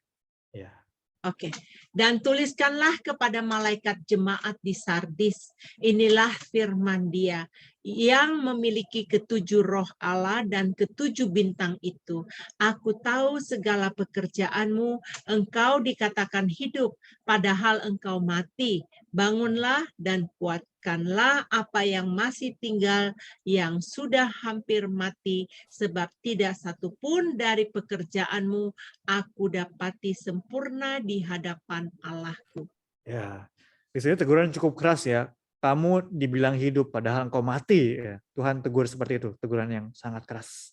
Ya. Oke. Dan tuliskanlah kepada malaikat jemaat di Sardis. Inilah firman Dia yang memiliki ketujuh roh Allah dan ketujuh bintang itu. Aku tahu segala pekerjaanmu, engkau dikatakan hidup, padahal engkau mati. Bangunlah dan kuatkanlah apa yang masih tinggal, yang sudah hampir mati, sebab tidak satupun dari pekerjaanmu aku dapati sempurna di hadapan Allahku. Ya. Di sini teguran cukup keras ya. Kamu dibilang hidup padahal engkau mati. Ya. Tuhan tegur seperti itu, teguran yang sangat keras.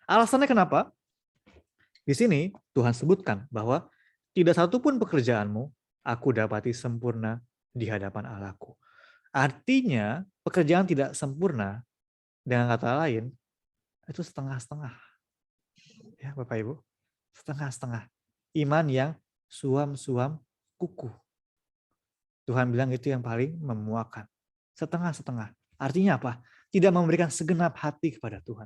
Alasannya kenapa? Di sini Tuhan sebutkan bahwa tidak satupun pekerjaanmu aku dapati sempurna di hadapan Allahku. Artinya pekerjaan tidak sempurna, dengan kata lain, itu setengah-setengah. Ya Bapak Ibu, setengah-setengah. Iman yang suam-suam kuku. Tuhan bilang itu yang paling memuakkan. Setengah-setengah. Artinya apa? Tidak memberikan segenap hati kepada Tuhan.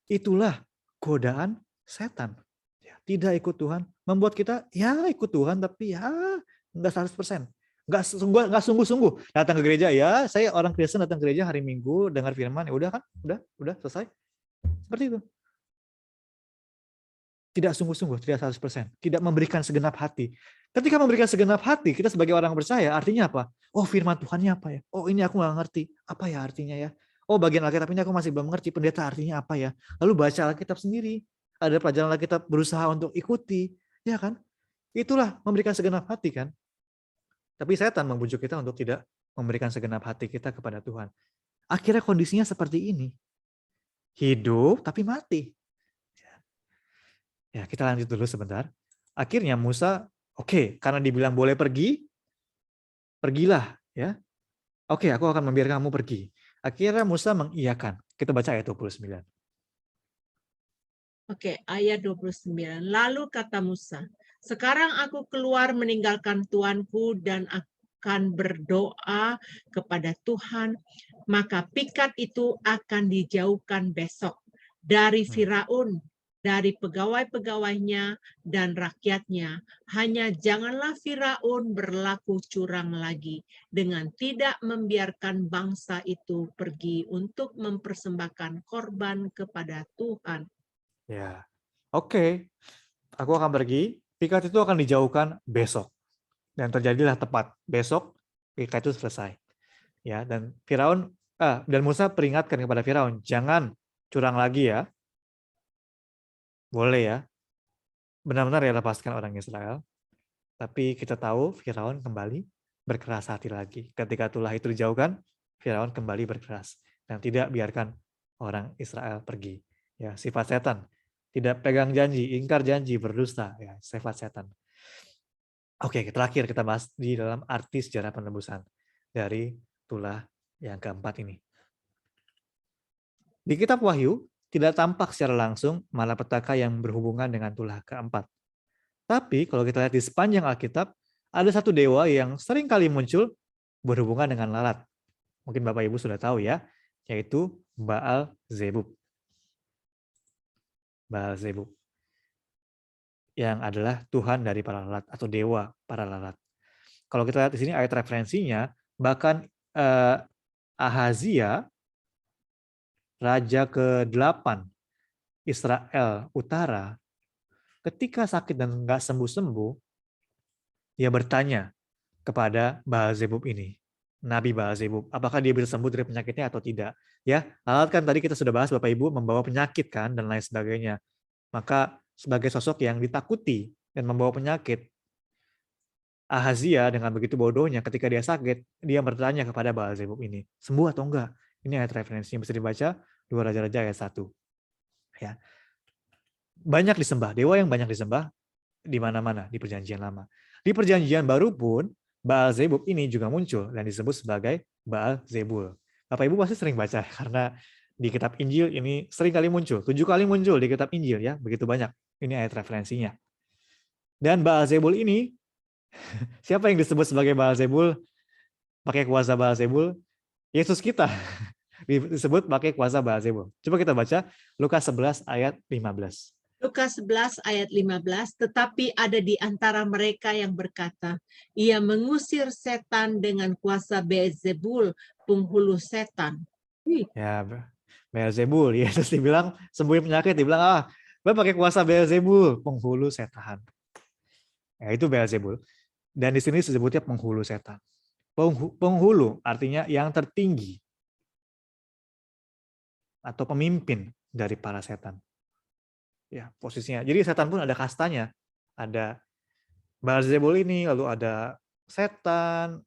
Itulah godaan setan. Ya, tidak ikut Tuhan. Membuat kita ya ikut Tuhan tapi ya enggak 100%. Enggak sungguh-sungguh. Datang ke gereja ya, saya orang Kristen datang ke gereja hari Minggu dengar firman, ya udah kan? Udah selesai. Seperti itu. Tidak sungguh-sungguh, tidak 100%. Tidak memberikan segenap hati. Ketika memberikan segenap hati, kita sebagai orang percaya, artinya apa? Oh firman Tuhannya apa ya? Oh ini aku nggak ngerti. Apa ya artinya ya? Oh bagian Alkitab ini aku masih belum mengerti. Pendeta artinya apa ya? Lalu baca Alkitab sendiri. Ada pelajaran Alkitab berusaha untuk ikuti. Ya kan? Itulah memberikan segenap hati kan? Tapi setan membujuk kita untuk tidak memberikan segenap hati kita kepada Tuhan. Akhirnya kondisinya seperti ini. Hidup tapi mati. Ya, kita lanjut dulu sebentar. Akhirnya Musa, oke, karena dibilang boleh pergi, pergilah, ya. Oke, aku akan membiarkan kamu pergi. Akhirnya Musa mengiyakan. Kita baca ayat 29. Oke, ayat 29. Lalu kata Musa, sekarang aku keluar meninggalkan tuanku dan akan berdoa kepada Tuhan, maka pikat itu akan dijauhkan besok dari Firaun, dari pegawai-pegawainya dan rakyatnya. Hanya janganlah Firaun berlaku curang lagi dengan tidak membiarkan bangsa itu pergi untuk mempersembahkan korban kepada Tuhan. Ya, oke, aku akan pergi. Pikat itu akan dijauhkan besok. Dan terjadilah tepat besok. Pikat itu selesai. Ya, dan Musa peringatkan kepada Firaun, jangan curang lagi ya. Boleh ya. Benar-benar ya lepaskan orang Israel. Tapi kita tahu Firaun kembali berkeras hati lagi. Ketika tulah itu dijauhkan, Firaun kembali berkeras. dan tidak biarkan orang Israel pergi. Ya, sifat setan. Tidak pegang janji, ingkar janji, berdusta. Ya, sifat setan. Oke, terakhir kita bahas di dalam arti sejarah penebusan dari tulah yang keempat ini. Di kitab Wahyu, tidak tampak secara langsung malapetaka yang berhubungan dengan tulah keempat. Tapi kalau kita lihat di sepanjang Alkitab, ada satu dewa yang sering kali muncul berhubungan dengan lalat. Mungkin Bapak Ibu sudah tahu ya, yaitu Baal Zebub. Baal Zebub. Yang adalah Tuhan dari para lalat atau dewa para lalat. Kalau kita lihat di sini ayat referensinya, bahkan Ahazia, raja ke-8 Israel Utara, ketika sakit dan nggak sembuh-sembuh, dia bertanya kepada Baal Zebub ini, Nabi Baal Zebub, apakah dia bisa sembuh dari penyakitnya atau tidak? Ya, lalat kan tadi kita sudah bahas Bapak Ibu membawa penyakit kan dan lain sebagainya. Maka sebagai sosok yang ditakuti dan membawa penyakit, Ahazia dengan begitu bodohnya ketika dia sakit, dia bertanya kepada Baal Zebub ini, sembuh atau enggak? Ini ayat referensinya bisa dibaca 2 Raja-Raja ayat 1. Ya. Banyak disembah, dewa yang banyak disembah di mana-mana di Perjanjian Lama. Di Perjanjian Baru pun Baal Zebub ini juga muncul dan disebut sebagai Baal Zebul. Bapak Ibu pasti sering baca karena di kitab Injil ini sering kali muncul, 7 kali muncul di kitab Injil ya, begitu banyak. Ini ayat referensinya. Dan Baal Zebul ini, siapa yang disebut sebagai Baal Zebul? Pakai kuasa Baal Zebul? Yesus kita disebut pakai kuasa Baal Zebul. Coba kita baca Lukas 11 ayat 15. Lukas 11 ayat 15, tetapi ada di antara mereka yang berkata, ia mengusir setan dengan kuasa Beelzebul, penghulu setan. Ya, Beelzebul. Yesus dibilang sembuhin penyakit, dibilang pakai kuasa Beelzebul, penghulu setan. Ya, itu Beelzebul. Dan di sini disebutnya penghulu setan. Penghulu artinya yang tertinggi atau pemimpin dari para setan. Ya, posisinya. Jadi setan pun ada kastanya. Ada Beelzebul ini, lalu ada setan.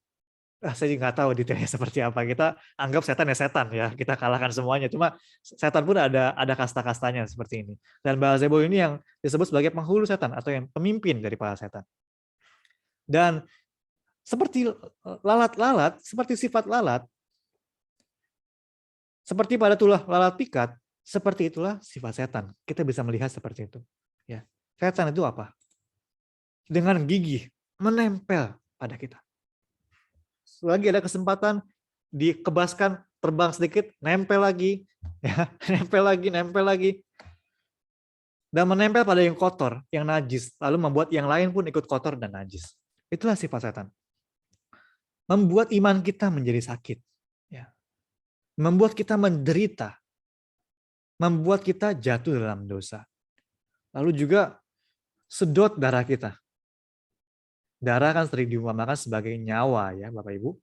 Saya nggak tahu detailnya seperti apa. Kita anggap setan ya setan ya. Kita kalahkan semuanya. Cuma setan pun ada kasta-kastanya seperti ini. Dan Beelzebul ini yang disebut sebagai penghulu setan atau yang pemimpin dari para setan. Dan seperti lalat-lalat, seperti sifat lalat, seperti pada tulah lalat pikat, seperti itulah sifat setan. Kita bisa melihat seperti itu. Ya, setan itu apa? Dengan gigih menempel pada kita. Lagi ada kesempatan dikebaskan, terbang sedikit, nempel lagi, ya, nempel lagi, dan menempel pada yang kotor, yang najis, lalu membuat yang lain pun ikut kotor dan najis. Itulah sifat setan. Membuat iman kita menjadi sakit, ya. Membuat kita menderita, membuat kita jatuh dalam dosa. Lalu juga sedot darah kita. Darah kan sering diumpamakan sebagai nyawa ya Bapak Ibu.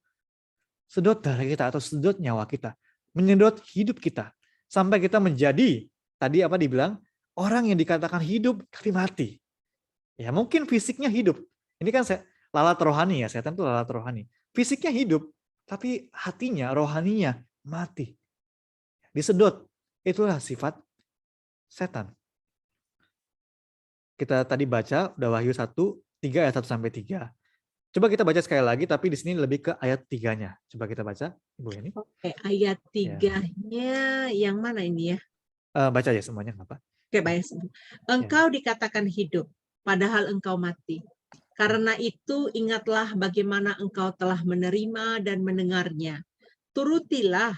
Sedot darah kita atau sedot nyawa kita. Menyedot hidup kita. Sampai kita menjadi, tadi apa dibilang, orang yang dikatakan hidup tapi mati. Ya mungkin fisiknya hidup. Ini kan lalat rohani ya, setan itu lalat rohani. Fisiknya hidup, tapi hatinya, rohaninya mati. Disedot. Itulah sifat setan. Kita tadi baca udah Wahyu 1:3 ayat 1 sampai 3. Coba kita baca sekali lagi tapi di sini lebih ke ayat 3-nya. Coba kita baca, Ibu ini. Oke, ayat Ya. 3-nya yang mana ini ya? Baca ya semuanya enggak apa. Oke, baik. Engkau dikatakan hidup, padahal engkau mati. Karena itu ingatlah bagaimana engkau telah menerima dan mendengarnya. Turutilah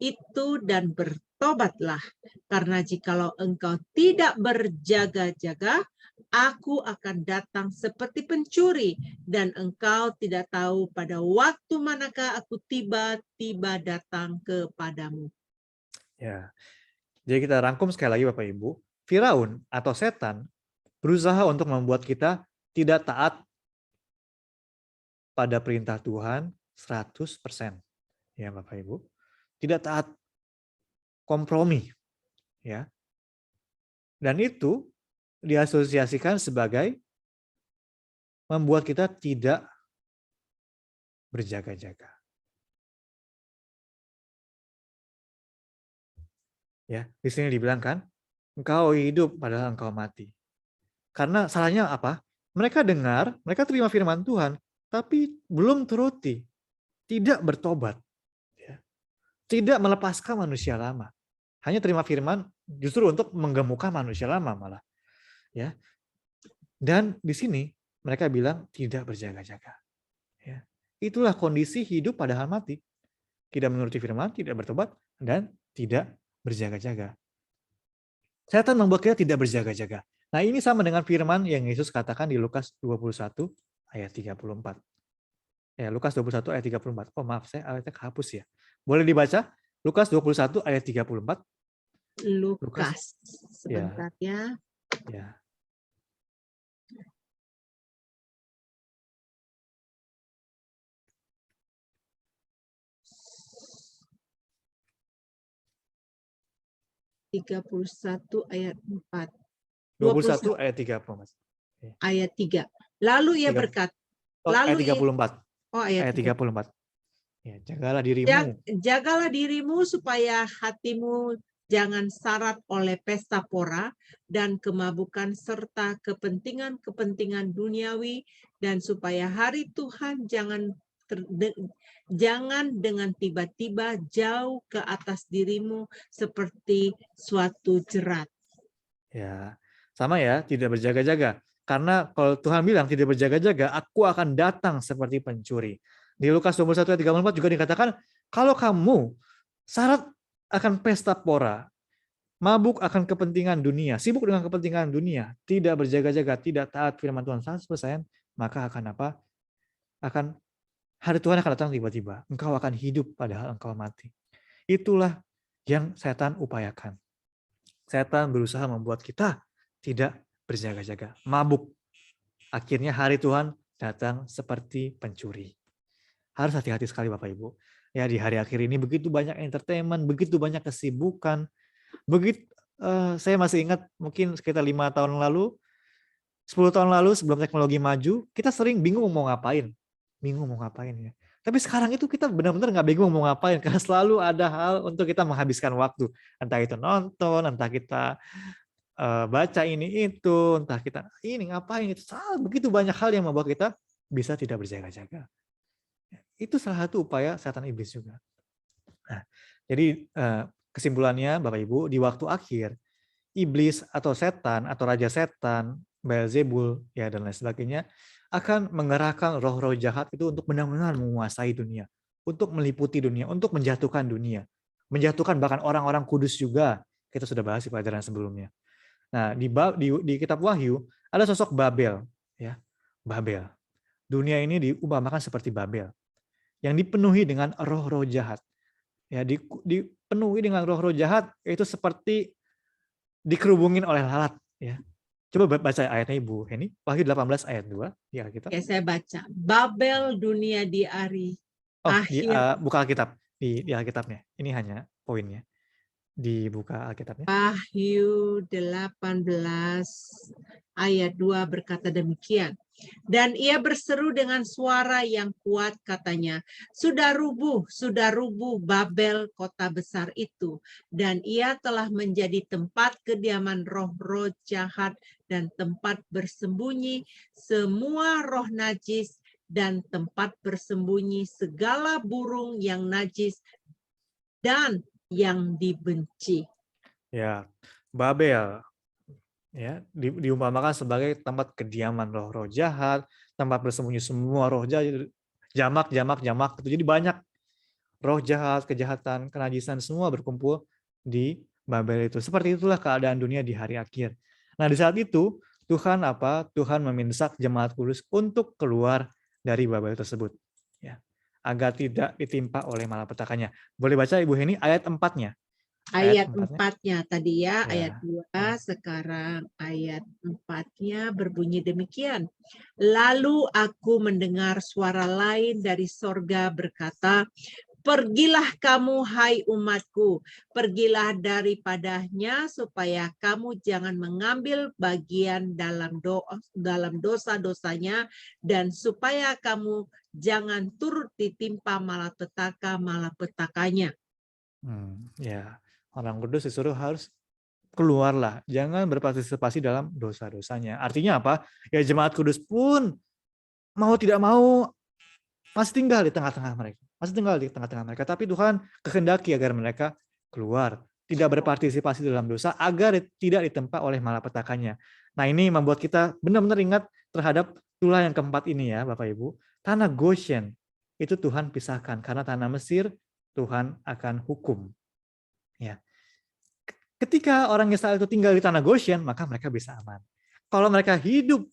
itu dan bertobatlah. Karena jikalau engkau tidak berjaga-jaga, aku akan datang seperti pencuri, dan engkau tidak tahu pada waktu manakah aku tiba-tiba datang kepadamu. Ya. Jadi kita rangkum sekali lagi Bapak Ibu. Firaun atau setan berusaha untuk membuat kita tidak taat pada perintah Tuhan 100%. Ya Bapak Ibu. Tidak taat, kompromi. Ya. Dan itu diasosiasikan sebagai membuat kita tidak berjaga-jaga. Ya, di sini dibilang kan, engkau hidup padahal engkau mati. Karena salahnya apa? Mereka dengar, mereka terima firman Tuhan, tapi belum turuti, tidak bertobat, ya. Tidak melepaskan manusia lama. Hanya terima firman justru untuk menggemukkan manusia lama malah, ya. Dan di sini mereka bilang tidak berjaga-jaga, ya. Itulah kondisi hidup padahal mati. Tidak menuruti firman, tidak bertobat, dan tidak berjaga-jaga. Setan membuat kita tidak berjaga-jaga. Nah, ini sama dengan firman yang Yesus katakan di Lukas 21 ayat 34. Ya, Lukas 21 ayat 34. Oh, maaf, saya ayatnya kehapus ya. Boleh dibaca? Lukas 21 ayat 34. Lukas, Lukas, ya, sebentar ya. ya. Tiga 31 ayat 4. 21 21 ayat 34. Ya, ayat 3. Lalu ia 3, berkata, oh, ayat lalu ia, 34. oh ayat Ayat 3. 34. Ya, jagalah dirimu. Jagalah dirimu supaya hatimu jangan syarat oleh pesta pora dan kemabukan serta kepentingan-kepentingan duniawi, dan supaya hari Tuhan jangan dengan tiba-tiba jauh ke atas dirimu seperti suatu jerat. Ya, sama ya, tidak berjaga-jaga. Karena kalau Tuhan bilang tidak berjaga-jaga, aku akan datang seperti pencuri. Di Lukas 21 ayat 34 juga dikatakan, kalau kamu syarat akan pesta pora, mabuk akan kepentingan dunia, sibuk dengan kepentingan dunia, tidak berjaga-jaga, tidak taat firman Tuhan 100%, maka akan apa? Akan hari Tuhan akan datang tiba-tiba. Engkau akan hidup padahal engkau mati. Itulah yang setan upayakan. Setan berusaha membuat kita tidak berjaga-jaga, mabuk. Akhirnya hari Tuhan datang seperti pencuri. Harus hati-hati sekali Bapak Ibu. Ya, di hari akhir ini begitu banyak entertainment, begitu banyak kesibukan. Saya masih ingat mungkin sekitar 5 tahun lalu, 10 tahun lalu sebelum teknologi maju, kita sering bingung mau ngapain. Bingung mau ngapain ya. Tapi sekarang itu kita benar-benar nggak bingung mau ngapain karena selalu ada hal untuk kita menghabiskan waktu. Entah itu nonton, entah kita baca ini itu, entah kita ini ngapain itu. Begitu banyak hal yang membuat kita bisa tidak berjaga-jaga. Itu salah satu upaya setan iblis juga. Nah, jadi kesimpulannya Bapak Ibu, di waktu akhir iblis atau setan atau raja setan, Beelzebul ya dan lain sebagainya akan mengerahkan roh-roh jahat itu untuk benar-benar menguasai dunia, untuk meliputi dunia, untuk menjatuhkan dunia, menjatuhkan bahkan orang-orang kudus juga. Kita sudah bahas di pelajaran sebelumnya. Nah, di kitab Wahyu ada sosok Babel, ya. Babel. Dunia ini diumpamakan seperti Babel yang dipenuhi dengan roh-roh jahat. Ya, dipenuhi dengan roh-roh jahat itu seperti dikerubungin oleh lalat, ya. Coba baca ayatnya Ibu Heni, Wahyu 18 ayat 2 di Alkitab. Ya, saya baca. Babel dunia di hari Oh, akhir. buka Alkitab di Alkitabnya. Ini hanya poinnya. Dibuka Alkitabnya. Wahyu 18 ayat 2 berkata demikian. Dan ia berseru dengan suara yang kuat katanya, sudah rubuh Babel kota besar itu. Dan ia telah menjadi tempat kediaman roh-roh jahat dan tempat bersembunyi semua roh najis dan tempat bersembunyi segala burung yang najis dan yang dibenci. Ya, Babel ya diumpamakan sebagai tempat kediaman roh-roh jahat, tempat bersembunyi semua roh jahat, jamak itu. Jadi banyak roh jahat, kejahatan, kenajisan semua berkumpul di Babel itu. Seperti itulah keadaan dunia di hari akhir. Nah, di saat itu Tuhan Tuhan meminsak jemaat kudus untuk keluar dari Babel tersebut, ya, agar tidak ditimpa oleh malapetakannya. Boleh baca Ibu Heni ayat 4-nya. Ayat 4-nya tadi ya, ayat 2, sekarang ayat 4-nya berbunyi demikian. Lalu aku mendengar suara lain dari sorga berkata, pergilah kamu hai umatku, pergilah daripadanya supaya kamu jangan mengambil bagian dalam dosa-dosanya, dan supaya kamu jangan turut ditimpa malapetaka-malapetakanya. Ya, Orang kudus disuruh harus keluarlah, jangan berpartisipasi dalam dosa-dosanya. Artinya apa? Ya jemaat kudus pun mau tidak mau masih tinggal di tengah-tengah mereka. Masih tinggal di tengah-tengah mereka. Tapi Tuhan kehendaki agar mereka keluar. Tidak berpartisipasi dalam dosa agar tidak ditempa oleh malapetakannya. Nah ini membuat kita benar-benar ingat terhadap tulah yang keempat ini ya Bapak Ibu. Tanah Goshen itu Tuhan pisahkan. Karena tanah Mesir Tuhan akan hukum. Ya. Ketika orang Israel itu tinggal di tanah Goshen, maka mereka bisa aman. Kalau mereka hidup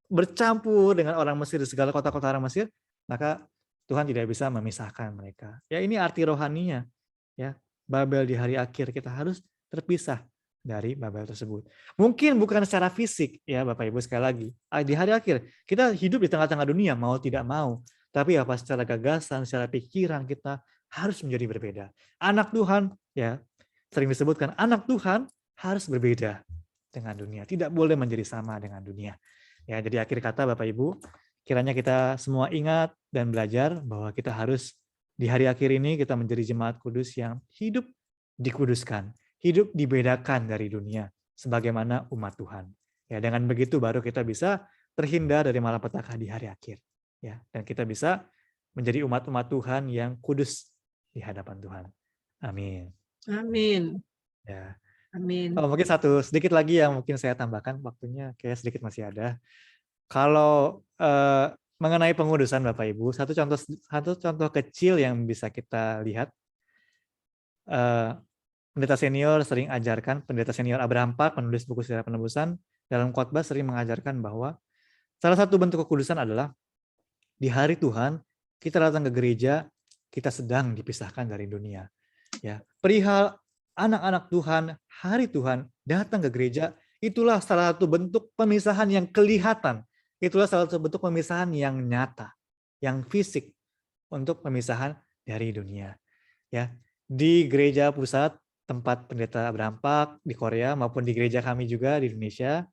bercampur dengan orang Mesir di segala kota-kota orang Mesir, maka Tuhan tidak bisa memisahkan mereka. Ya ini arti rohaninya. Ya, Babel di hari akhir kita harus terpisah dari Babel tersebut. Mungkin bukan secara fisik ya Bapak Ibu sekali lagi. Di hari akhir kita hidup di tengah-tengah dunia mau tidak mau. Tapi apa secara gagasan, secara pikiran kita harus menjadi berbeda. Anak Tuhan ya sering disebutkan anak Tuhan harus berbeda dengan dunia. Tidak boleh menjadi sama dengan dunia. Ya, jadi akhir kata Bapak Ibu, kiranya kita semua ingat dan belajar bahwa kita harus di hari akhir ini kita menjadi jemaat kudus yang hidup dikuduskan, hidup dibedakan dari dunia sebagaimana umat Tuhan. Ya, dengan begitu baru kita bisa terhindar dari malapetaka di hari akhir. Ya, dan kita bisa menjadi umat-umat Tuhan yang kudus di hadapan Tuhan. Amin. Amin. Ya. Amin. Oh, mungkin sedikit lagi yang mungkin saya tambahkan, waktunya kayak sedikit masih ada. Kalau mengenai pengudusan Bapak Ibu, satu contoh kecil yang bisa kita lihat, pendeta senior sering ajarkan, pendeta senior Abraham Park, penulis buku Sejarah Penebusan, dalam khotbah sering mengajarkan bahwa salah satu bentuk kekudusan adalah di hari Tuhan kita datang ke gereja, kita sedang dipisahkan dari dunia. Ya, perihal anak-anak Tuhan, hari Tuhan datang ke gereja, itulah salah satu bentuk pemisahan yang kelihatan. Itulah salah satu bentuk pemisahan yang nyata, yang fisik untuk pemisahan dari dunia. Ya, di gereja pusat tempat pendeta Abraham Park di Korea maupun di gereja kami juga di Indonesia,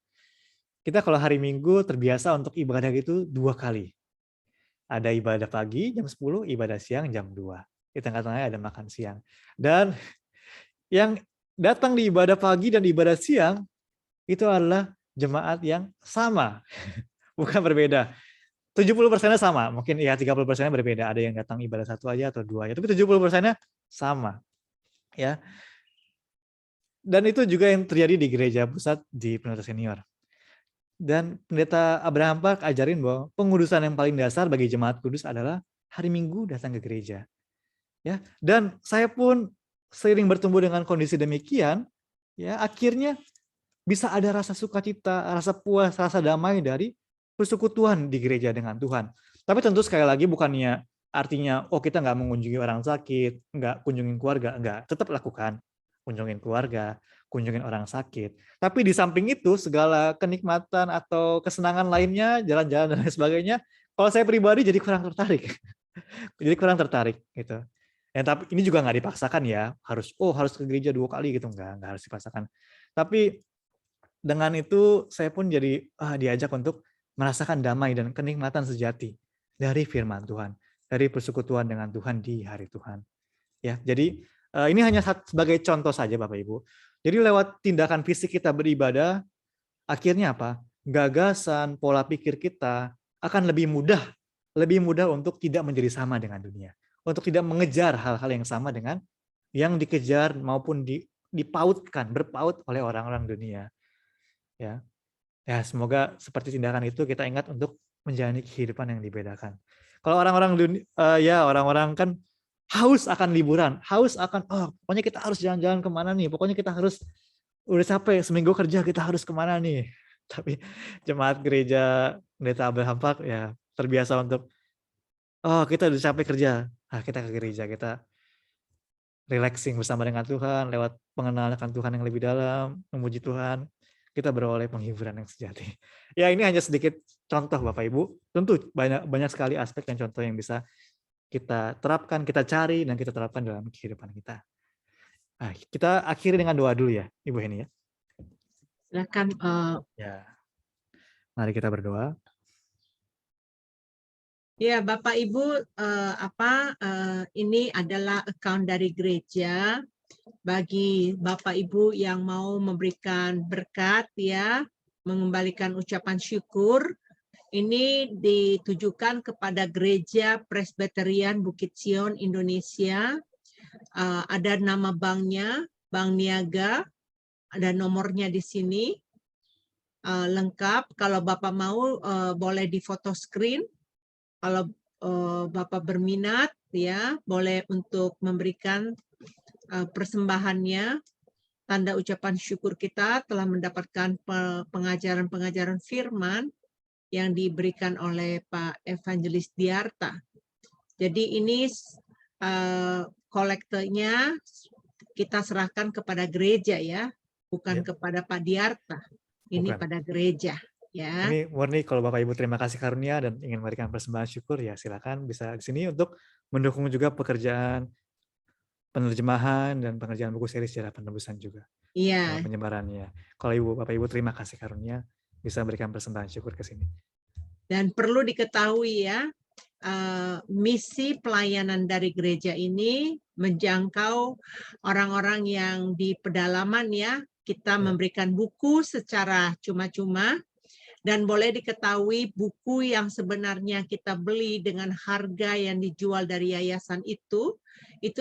kita kalau hari Minggu terbiasa untuk ibadah itu 2 kali. Ada ibadah pagi jam 10, ibadah siang jam 2. Di tengah-tengahnya ada makan siang. Dan yang datang di ibadah pagi dan ibadah siang itu adalah jemaat yang sama, bukan berbeda. 70%-nya sama, mungkin ya 30%-nya berbeda. Ada yang datang ibadah 1 aja atau 2 aja, tapi 70%-nya sama. Ya. Dan itu juga yang terjadi di gereja pusat di pendeta senior. Dan pendeta Abraham Park ajarin bahwa pengudusan yang paling dasar bagi jemaat kudus adalah hari Minggu datang ke gereja. Ya, dan saya pun seiring bertumbuh dengan kondisi demikian, ya akhirnya bisa ada rasa sukacita, rasa puas, rasa damai dari persekutuan di gereja dengan Tuhan. Tapi tentu sekali lagi bukannya artinya oh kita nggak mengunjungi orang sakit, nggak kunjungin keluarga, nggak, tetap lakukan kunjungin keluarga, kunjungin orang sakit. Tapi di samping itu segala kenikmatan atau kesenangan lainnya, jalan-jalan dan lain sebagainya, kalau saya pribadi jadi kurang tertarik. Jadi kurang tertarik gitu. Ya, tapi ini juga nggak dipaksakan ya, harus ke gereja 2 kali gitu, nggak harus dipaksakan. Tapi dengan itu saya pun jadi diajak untuk merasakan damai dan kenikmatan sejati dari firman Tuhan, dari persekutuan dengan Tuhan di hari Tuhan. Ya, jadi ini hanya sebagai contoh saja Bapak Ibu. Jadi lewat tindakan fisik kita beribadah, akhirnya apa? Gagasan, pola pikir kita akan lebih mudah untuk tidak menjadi sama dengan dunia. Untuk tidak mengejar hal-hal yang sama dengan yang dikejar maupun berpaut oleh orang-orang dunia. Ya. Ya, semoga seperti tindakan itu kita ingat untuk menjalani kehidupan yang dibedakan. Kalau orang-orang orang-orang kan haus akan liburan, haus akan pokoknya kita harus jalan-jalan kemana nih, pokoknya kita harus udah capek seminggu kerja kita harus kemana nih. Tapi jemaat gereja Pendeta Abraham Park ya terbiasa untuk kita udah capek kerja, kita ke gereja, kita relaxing bersama dengan Tuhan lewat pengenalan akan Tuhan yang lebih dalam, memuji Tuhan, kita beroleh penghiburan yang sejati. Ya ini hanya sedikit contoh Bapak Ibu, tentu banyak sekali aspek dan contoh yang bisa kita terapkan, kita cari dan kita terapkan dalam kehidupan kita. Nah, kita akhiri dengan doa dulu ya, Ibu Heni ya. Silakan. Ya, mari kita berdoa. Ya, Bapak Ibu, ini adalah account dari gereja. Bagi Bapak Ibu yang mau memberikan berkat ya, mengembalikan ucapan syukur, ini ditujukan kepada Gereja Presbyterian Bukit Sion Indonesia. Ada nama banknya, Bank Niaga, ada nomornya di sini. Lengkap. Kalau Bapak mau boleh di foto screen. Kalau Bapak berminat ya, boleh untuk memberikan persembahannya. Tanda ucapan syukur kita telah mendapatkan pengajaran-pengajaran firman yang diberikan oleh Pak Evangelis Diarta. Jadi ini kolektornya kita serahkan kepada gereja ya, bukan kepada Pak Diarta. Ini Bukan. pada gereja ya. Ini murni kalau Bapak Ibu terima kasih karunia dan ingin memberikan persembahan syukur, ya silakan bisa di sini untuk mendukung juga pekerjaan penerjemahan dan pengerjaan buku seri Sejarah Penebusan juga. Iya. Penyebarannya. Kalau Bapak Ibu terima kasih karunia, bisa memberikan persembahan syukur ke sini. Dan perlu diketahui ya, misi pelayanan dari gereja ini menjangkau orang-orang yang di pedalaman ya. Kita memberikan buku secara cuma-cuma, dan boleh diketahui buku yang sebenarnya kita beli dengan harga yang dijual dari yayasan itu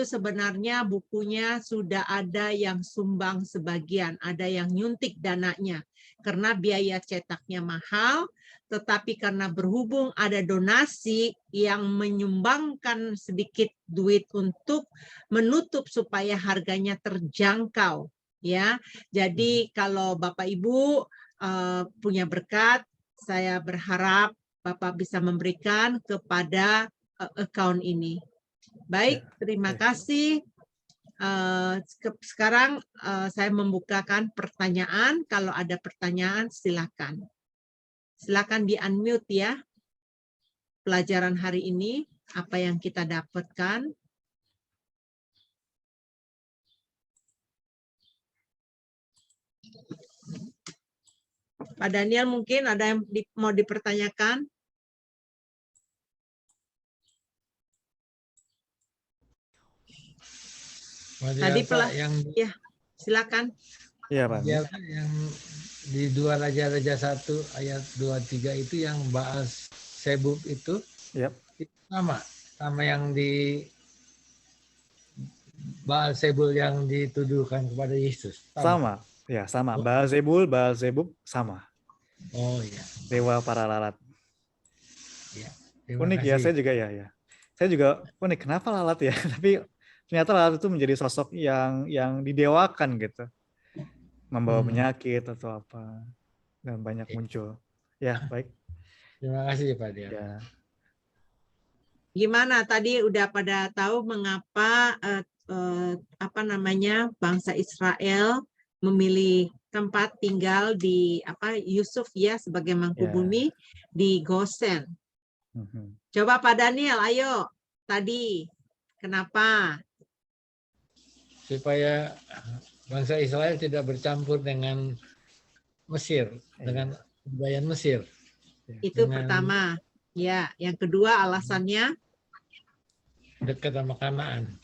sebenarnya bukunya sudah ada yang sumbang sebagian, ada yang nyuntik dananya karena biaya cetaknya mahal, tetapi karena berhubung ada donasi yang menyumbangkan sedikit duit untuk menutup supaya harganya terjangkau ya. Jadi kalau Bapak Ibu punya berkat, saya berharap Bapak bisa memberikan kepada account ini. Baik, terima kasih. Sekarang saya membukakan pertanyaan. Kalau ada pertanyaan, silakan. Silakan di-unmute ya. Pelajaran hari ini, apa yang kita dapatkan. Pak Daniel mungkin ada yang mau dipertanyakan? Tadi yang ya, silakan. Iya, Pak. Yang di 2 Raja-Raja 1 ayat 23 itu yang bahas Sebub itu, itu sama yang di Baal Zebul yang dituduhkan kepada Yesus. Sama. Ya, sama. Baal Zebub sama. Oh iya. Dewa para lalat. Ya, unik kasih. Ya, saya juga ya. Saya juga unik, kenapa lalat ya? Tapi ternyata lalat itu menjadi sosok yang didewakan gitu. Membawa penyakit atau apa. Dan banyak muncul. Ya, baik. Terima kasih Pak Dia. Ya. Gimana tadi udah pada tahu mengapa bangsa Israel memilih tempat tinggal di Yusuf ya sebagai mangkubumi di Gosen. Coba Pak Daniel, ayo tadi kenapa? Supaya bangsa Israel tidak bercampur dengan Mesir, dengan budaya Mesir. Itu pertama. Ya, yang kedua alasannya dekat sama Kanaan.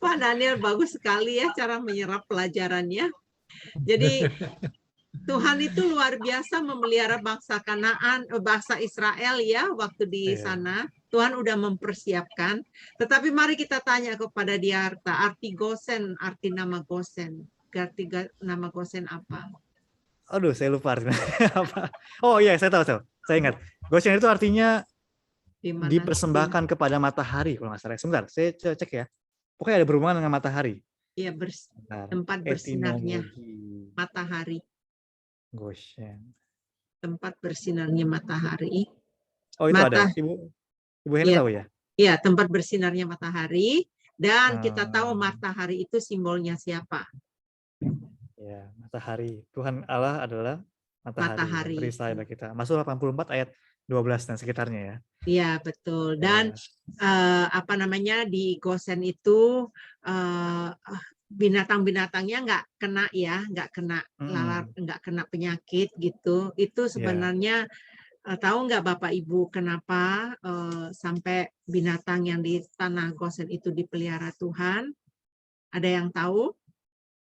Pak Daniel bagus sekali ya cara menyerap pelajarannya. Jadi Tuhan itu luar biasa memelihara bangsa Kanaan, bangsa Israel ya waktu di sana. Tuhan udah mempersiapkan. Tetapi mari kita tanya kepada Diarta, arti Gosen, arti nama Gosen. Arti nama Gosen apa? Aduh, saya lupa artinya apa. Oh iya, saya tahu. Saya ingat. Gosen itu artinya dipersembahkan kepada matahari kalau nggak salah. Sebentar, saya cek ya. Pokoknya ada berhubungan dengan matahari. Iya, tempat bersinarnya matahari. Goshen. Tempat bersinarnya matahari. Oh, itu ada. Ibu Heni tahu ya? Iya, tempat bersinarnya matahari. Dan kita tahu matahari itu simbolnya siapa? Ya, matahari. Tuhan Allah adalah matahari. Perisai kita. Mazmur 84 ayat 12 dan sekitarnya ya. Iya, betul. Dan di Gosen itu binatang-binatangnya nggak kena ya, nggak kena lalat, nggak kena penyakit gitu. Itu sebenarnya tahu nggak Bapak Ibu kenapa sampai binatang yang di tanah Gosen itu dipelihara Tuhan? Ada yang tahu?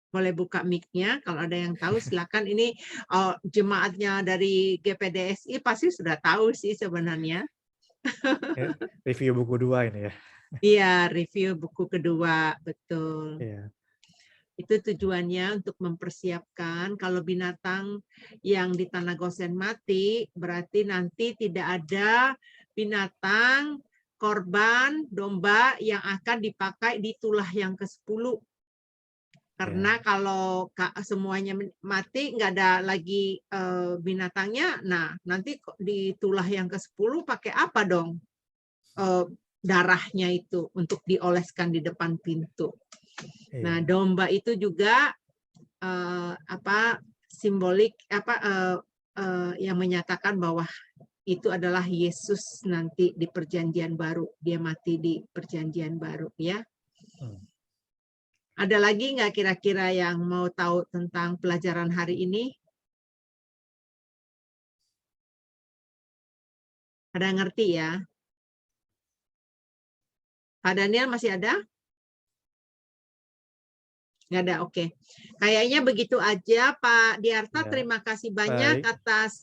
Boleh buka mic-nya. Kalau ada yang tahu silakan. Ini jemaatnya dari GPDSI pasti sudah tahu sih sebenarnya. Review buku 2 ini ya. Iya, review buku kedua, betul. Iya. Itu tujuannya untuk mempersiapkan kalau binatang yang di tanah Gosen mati, berarti nanti tidak ada binatang korban domba yang akan dipakai di tulah yang ke-10. Karena kalau semuanya mati, nggak ada lagi binatangnya, nah nanti di tulah yang ke-10 pakai apa dong darahnya itu untuk dioleskan di depan pintu. Nah, domba itu juga simbolik yang menyatakan bahwa itu adalah Yesus nanti di perjanjian baru. Dia mati di perjanjian baru ya. Ada lagi nggak kira-kira yang mau tahu tentang pelajaran hari ini? Ada yang ngerti ya? Pak Daniel masih ada? Nggak ada, oke. Kayaknya begitu aja Pak Diarta, terima kasih banyak atas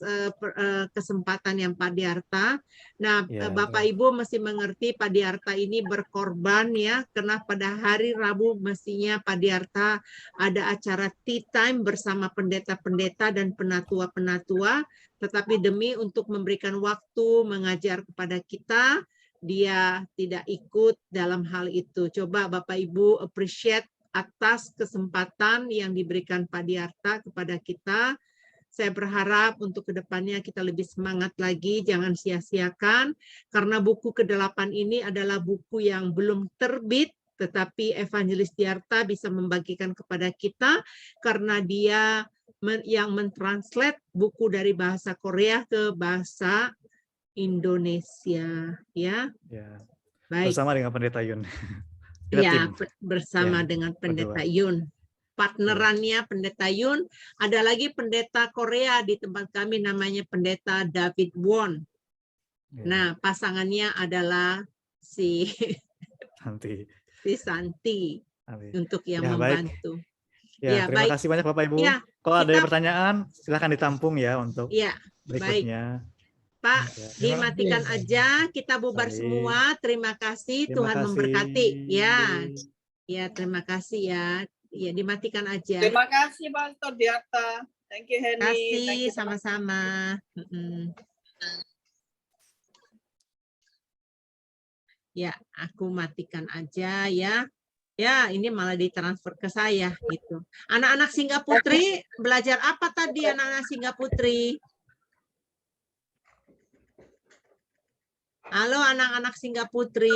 kesempatan yang Pak Diarta. Nah, Bapak Ibu mesti mengerti Pak Diarta ini berkorban ya, karena pada hari Rabu mestinya Pak Diarta ada acara tea time bersama pendeta-pendeta dan penatua-penatua, tetapi demi untuk memberikan waktu mengajar kepada kita, dia tidak ikut dalam hal itu. Coba Bapak Ibu appreciate atas kesempatan yang diberikan Pak Diarta kepada kita. Saya berharap untuk kedepannya kita lebih semangat lagi, jangan sia-siakan, karena buku ke-8 ini adalah buku yang belum terbit, tetapi Evangelis Diarta bisa membagikan kepada kita, karena dia yang mentranslate buku dari bahasa Korea ke bahasa Indonesia. Ya. Baik. Bersama dengan Pendeta Yun. Ya, bersama dengan Pendeta Yun. Partnerannya Pendeta Yun. Ada lagi pendeta Korea di tempat kami namanya Pendeta David Won. Nah, pasangannya adalah si Santi untuk yang membantu. Ya, terima kasih banyak Bapak Ibu. Ya, kalau ada pertanyaan, silahkan ditampung ya untuk berikutnya. Baik. Pak, dimatikan aja, kita bubar semua. Terima kasih, Tuhan memberkati. Ya, terima kasih ya. Ya, dimatikan aja. Terima kasih Pastor Diarta. Thank you Henny. Terima kasih, sama-sama. Ya, aku matikan aja ya. Ya, ini malah ditransfer ke saya gitu. Anak-anak Singgaputri belajar apa tadi anak-anak Singgaputri? Halo anak-anak Singgaputri.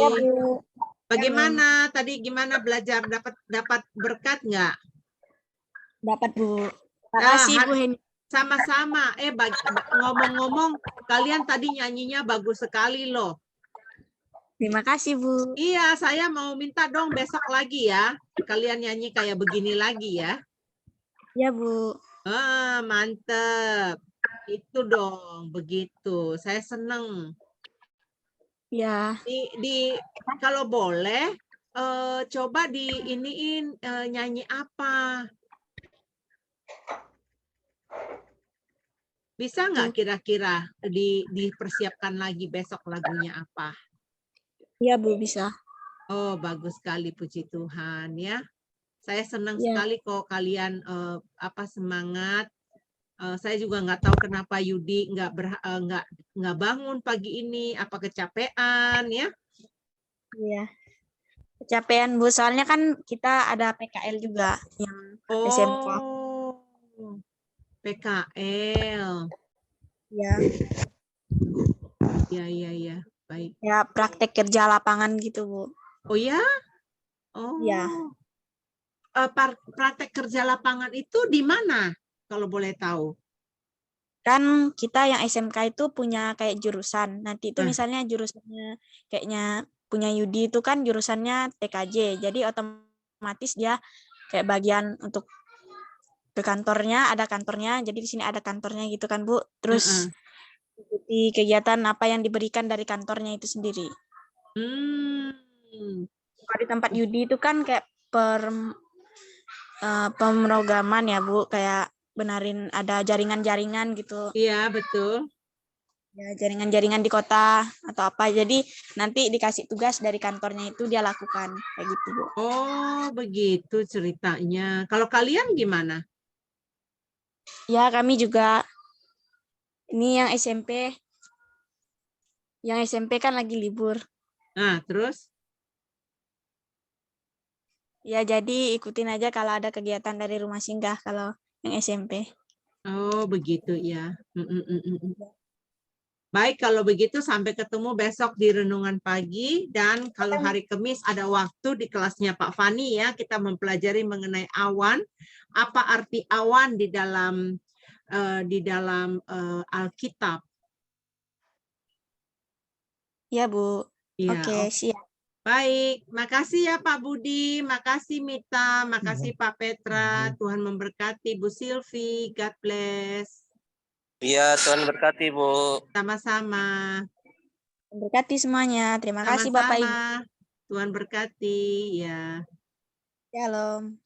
Bagaimana tadi, gimana belajar, dapat berkat nggak? Dapat Bu. Makasih Bu Henny. Sama-sama. Ngomong-ngomong, kalian tadi nyanyinya bagus sekali loh. Terima kasih Bu. Iya, saya mau minta dong besok lagi ya. Kalian nyanyi kayak begini lagi ya. Ya Bu. Mantep. Itu dong, begitu. Saya seneng. Ya. Kalau boleh, coba iniin nyanyi apa? Bisa nggak kira-kira dipersiapkan lagi besok lagunya apa? Iya Bu, bisa. Oh, bagus sekali, puji Tuhan ya. Saya senang sekali kok kalian semangat. Saya juga nggak tahu kenapa Yudi nggak bangun pagi ini, apa kecapean ya? Iya, kecapean Bu, soalnya kan kita ada PKL juga yang SMK. PKL. Ya. Iya, baik. Ya, praktek kerja lapangan gitu Bu. Oh ya? Oh. Ya. Praktek kerja lapangan itu di mana? Kalau boleh tahu. Kan kita yang SMK itu punya kayak jurusan. Nanti itu misalnya jurusannya kayaknya punya Yudi itu kan jurusannya TKJ. Jadi otomatis dia kayak bagian untuk ke kantornya, ada kantornya. Jadi di sini ada kantornya gitu kan Bu. Terus ikuti kegiatan apa yang diberikan dari kantornya itu sendiri. Kalau di tempat Yudi itu kan kayak pemrograman ya Bu, kayak benarin ada jaringan-jaringan gitu. Iya, betul. Ya, jaringan-jaringan di kota atau apa. Jadi nanti dikasih tugas dari kantornya itu dia lakukan kayak gitu, Bu. Oh, begitu ceritanya. Kalau kalian gimana? Ya, kami juga ini yang SMP. Yang SMP kan lagi libur. Nah, terus? Ya, jadi ikutin aja kalau ada kegiatan dari rumah singgah kalau yang SMP. Oh, begitu ya. Baik, kalau begitu sampai ketemu besok di renungan pagi, dan kalau hari Kamis ada waktu di kelasnya Pak Fani ya, kita mempelajari mengenai awan, apa arti awan di dalam Alkitab. Ya, Bu. Ya, Oke, siap. baik, makasih ya Pak Budi, makasih Mita, makasih Pak Petra, Tuhan memberkati Bu Silvi, God bless. Iya, Tuhan berkati, Bu. Sama-sama. Berkati semuanya. Terima kasih Bapak Ibu. Tuhan berkati, ya. Shalom.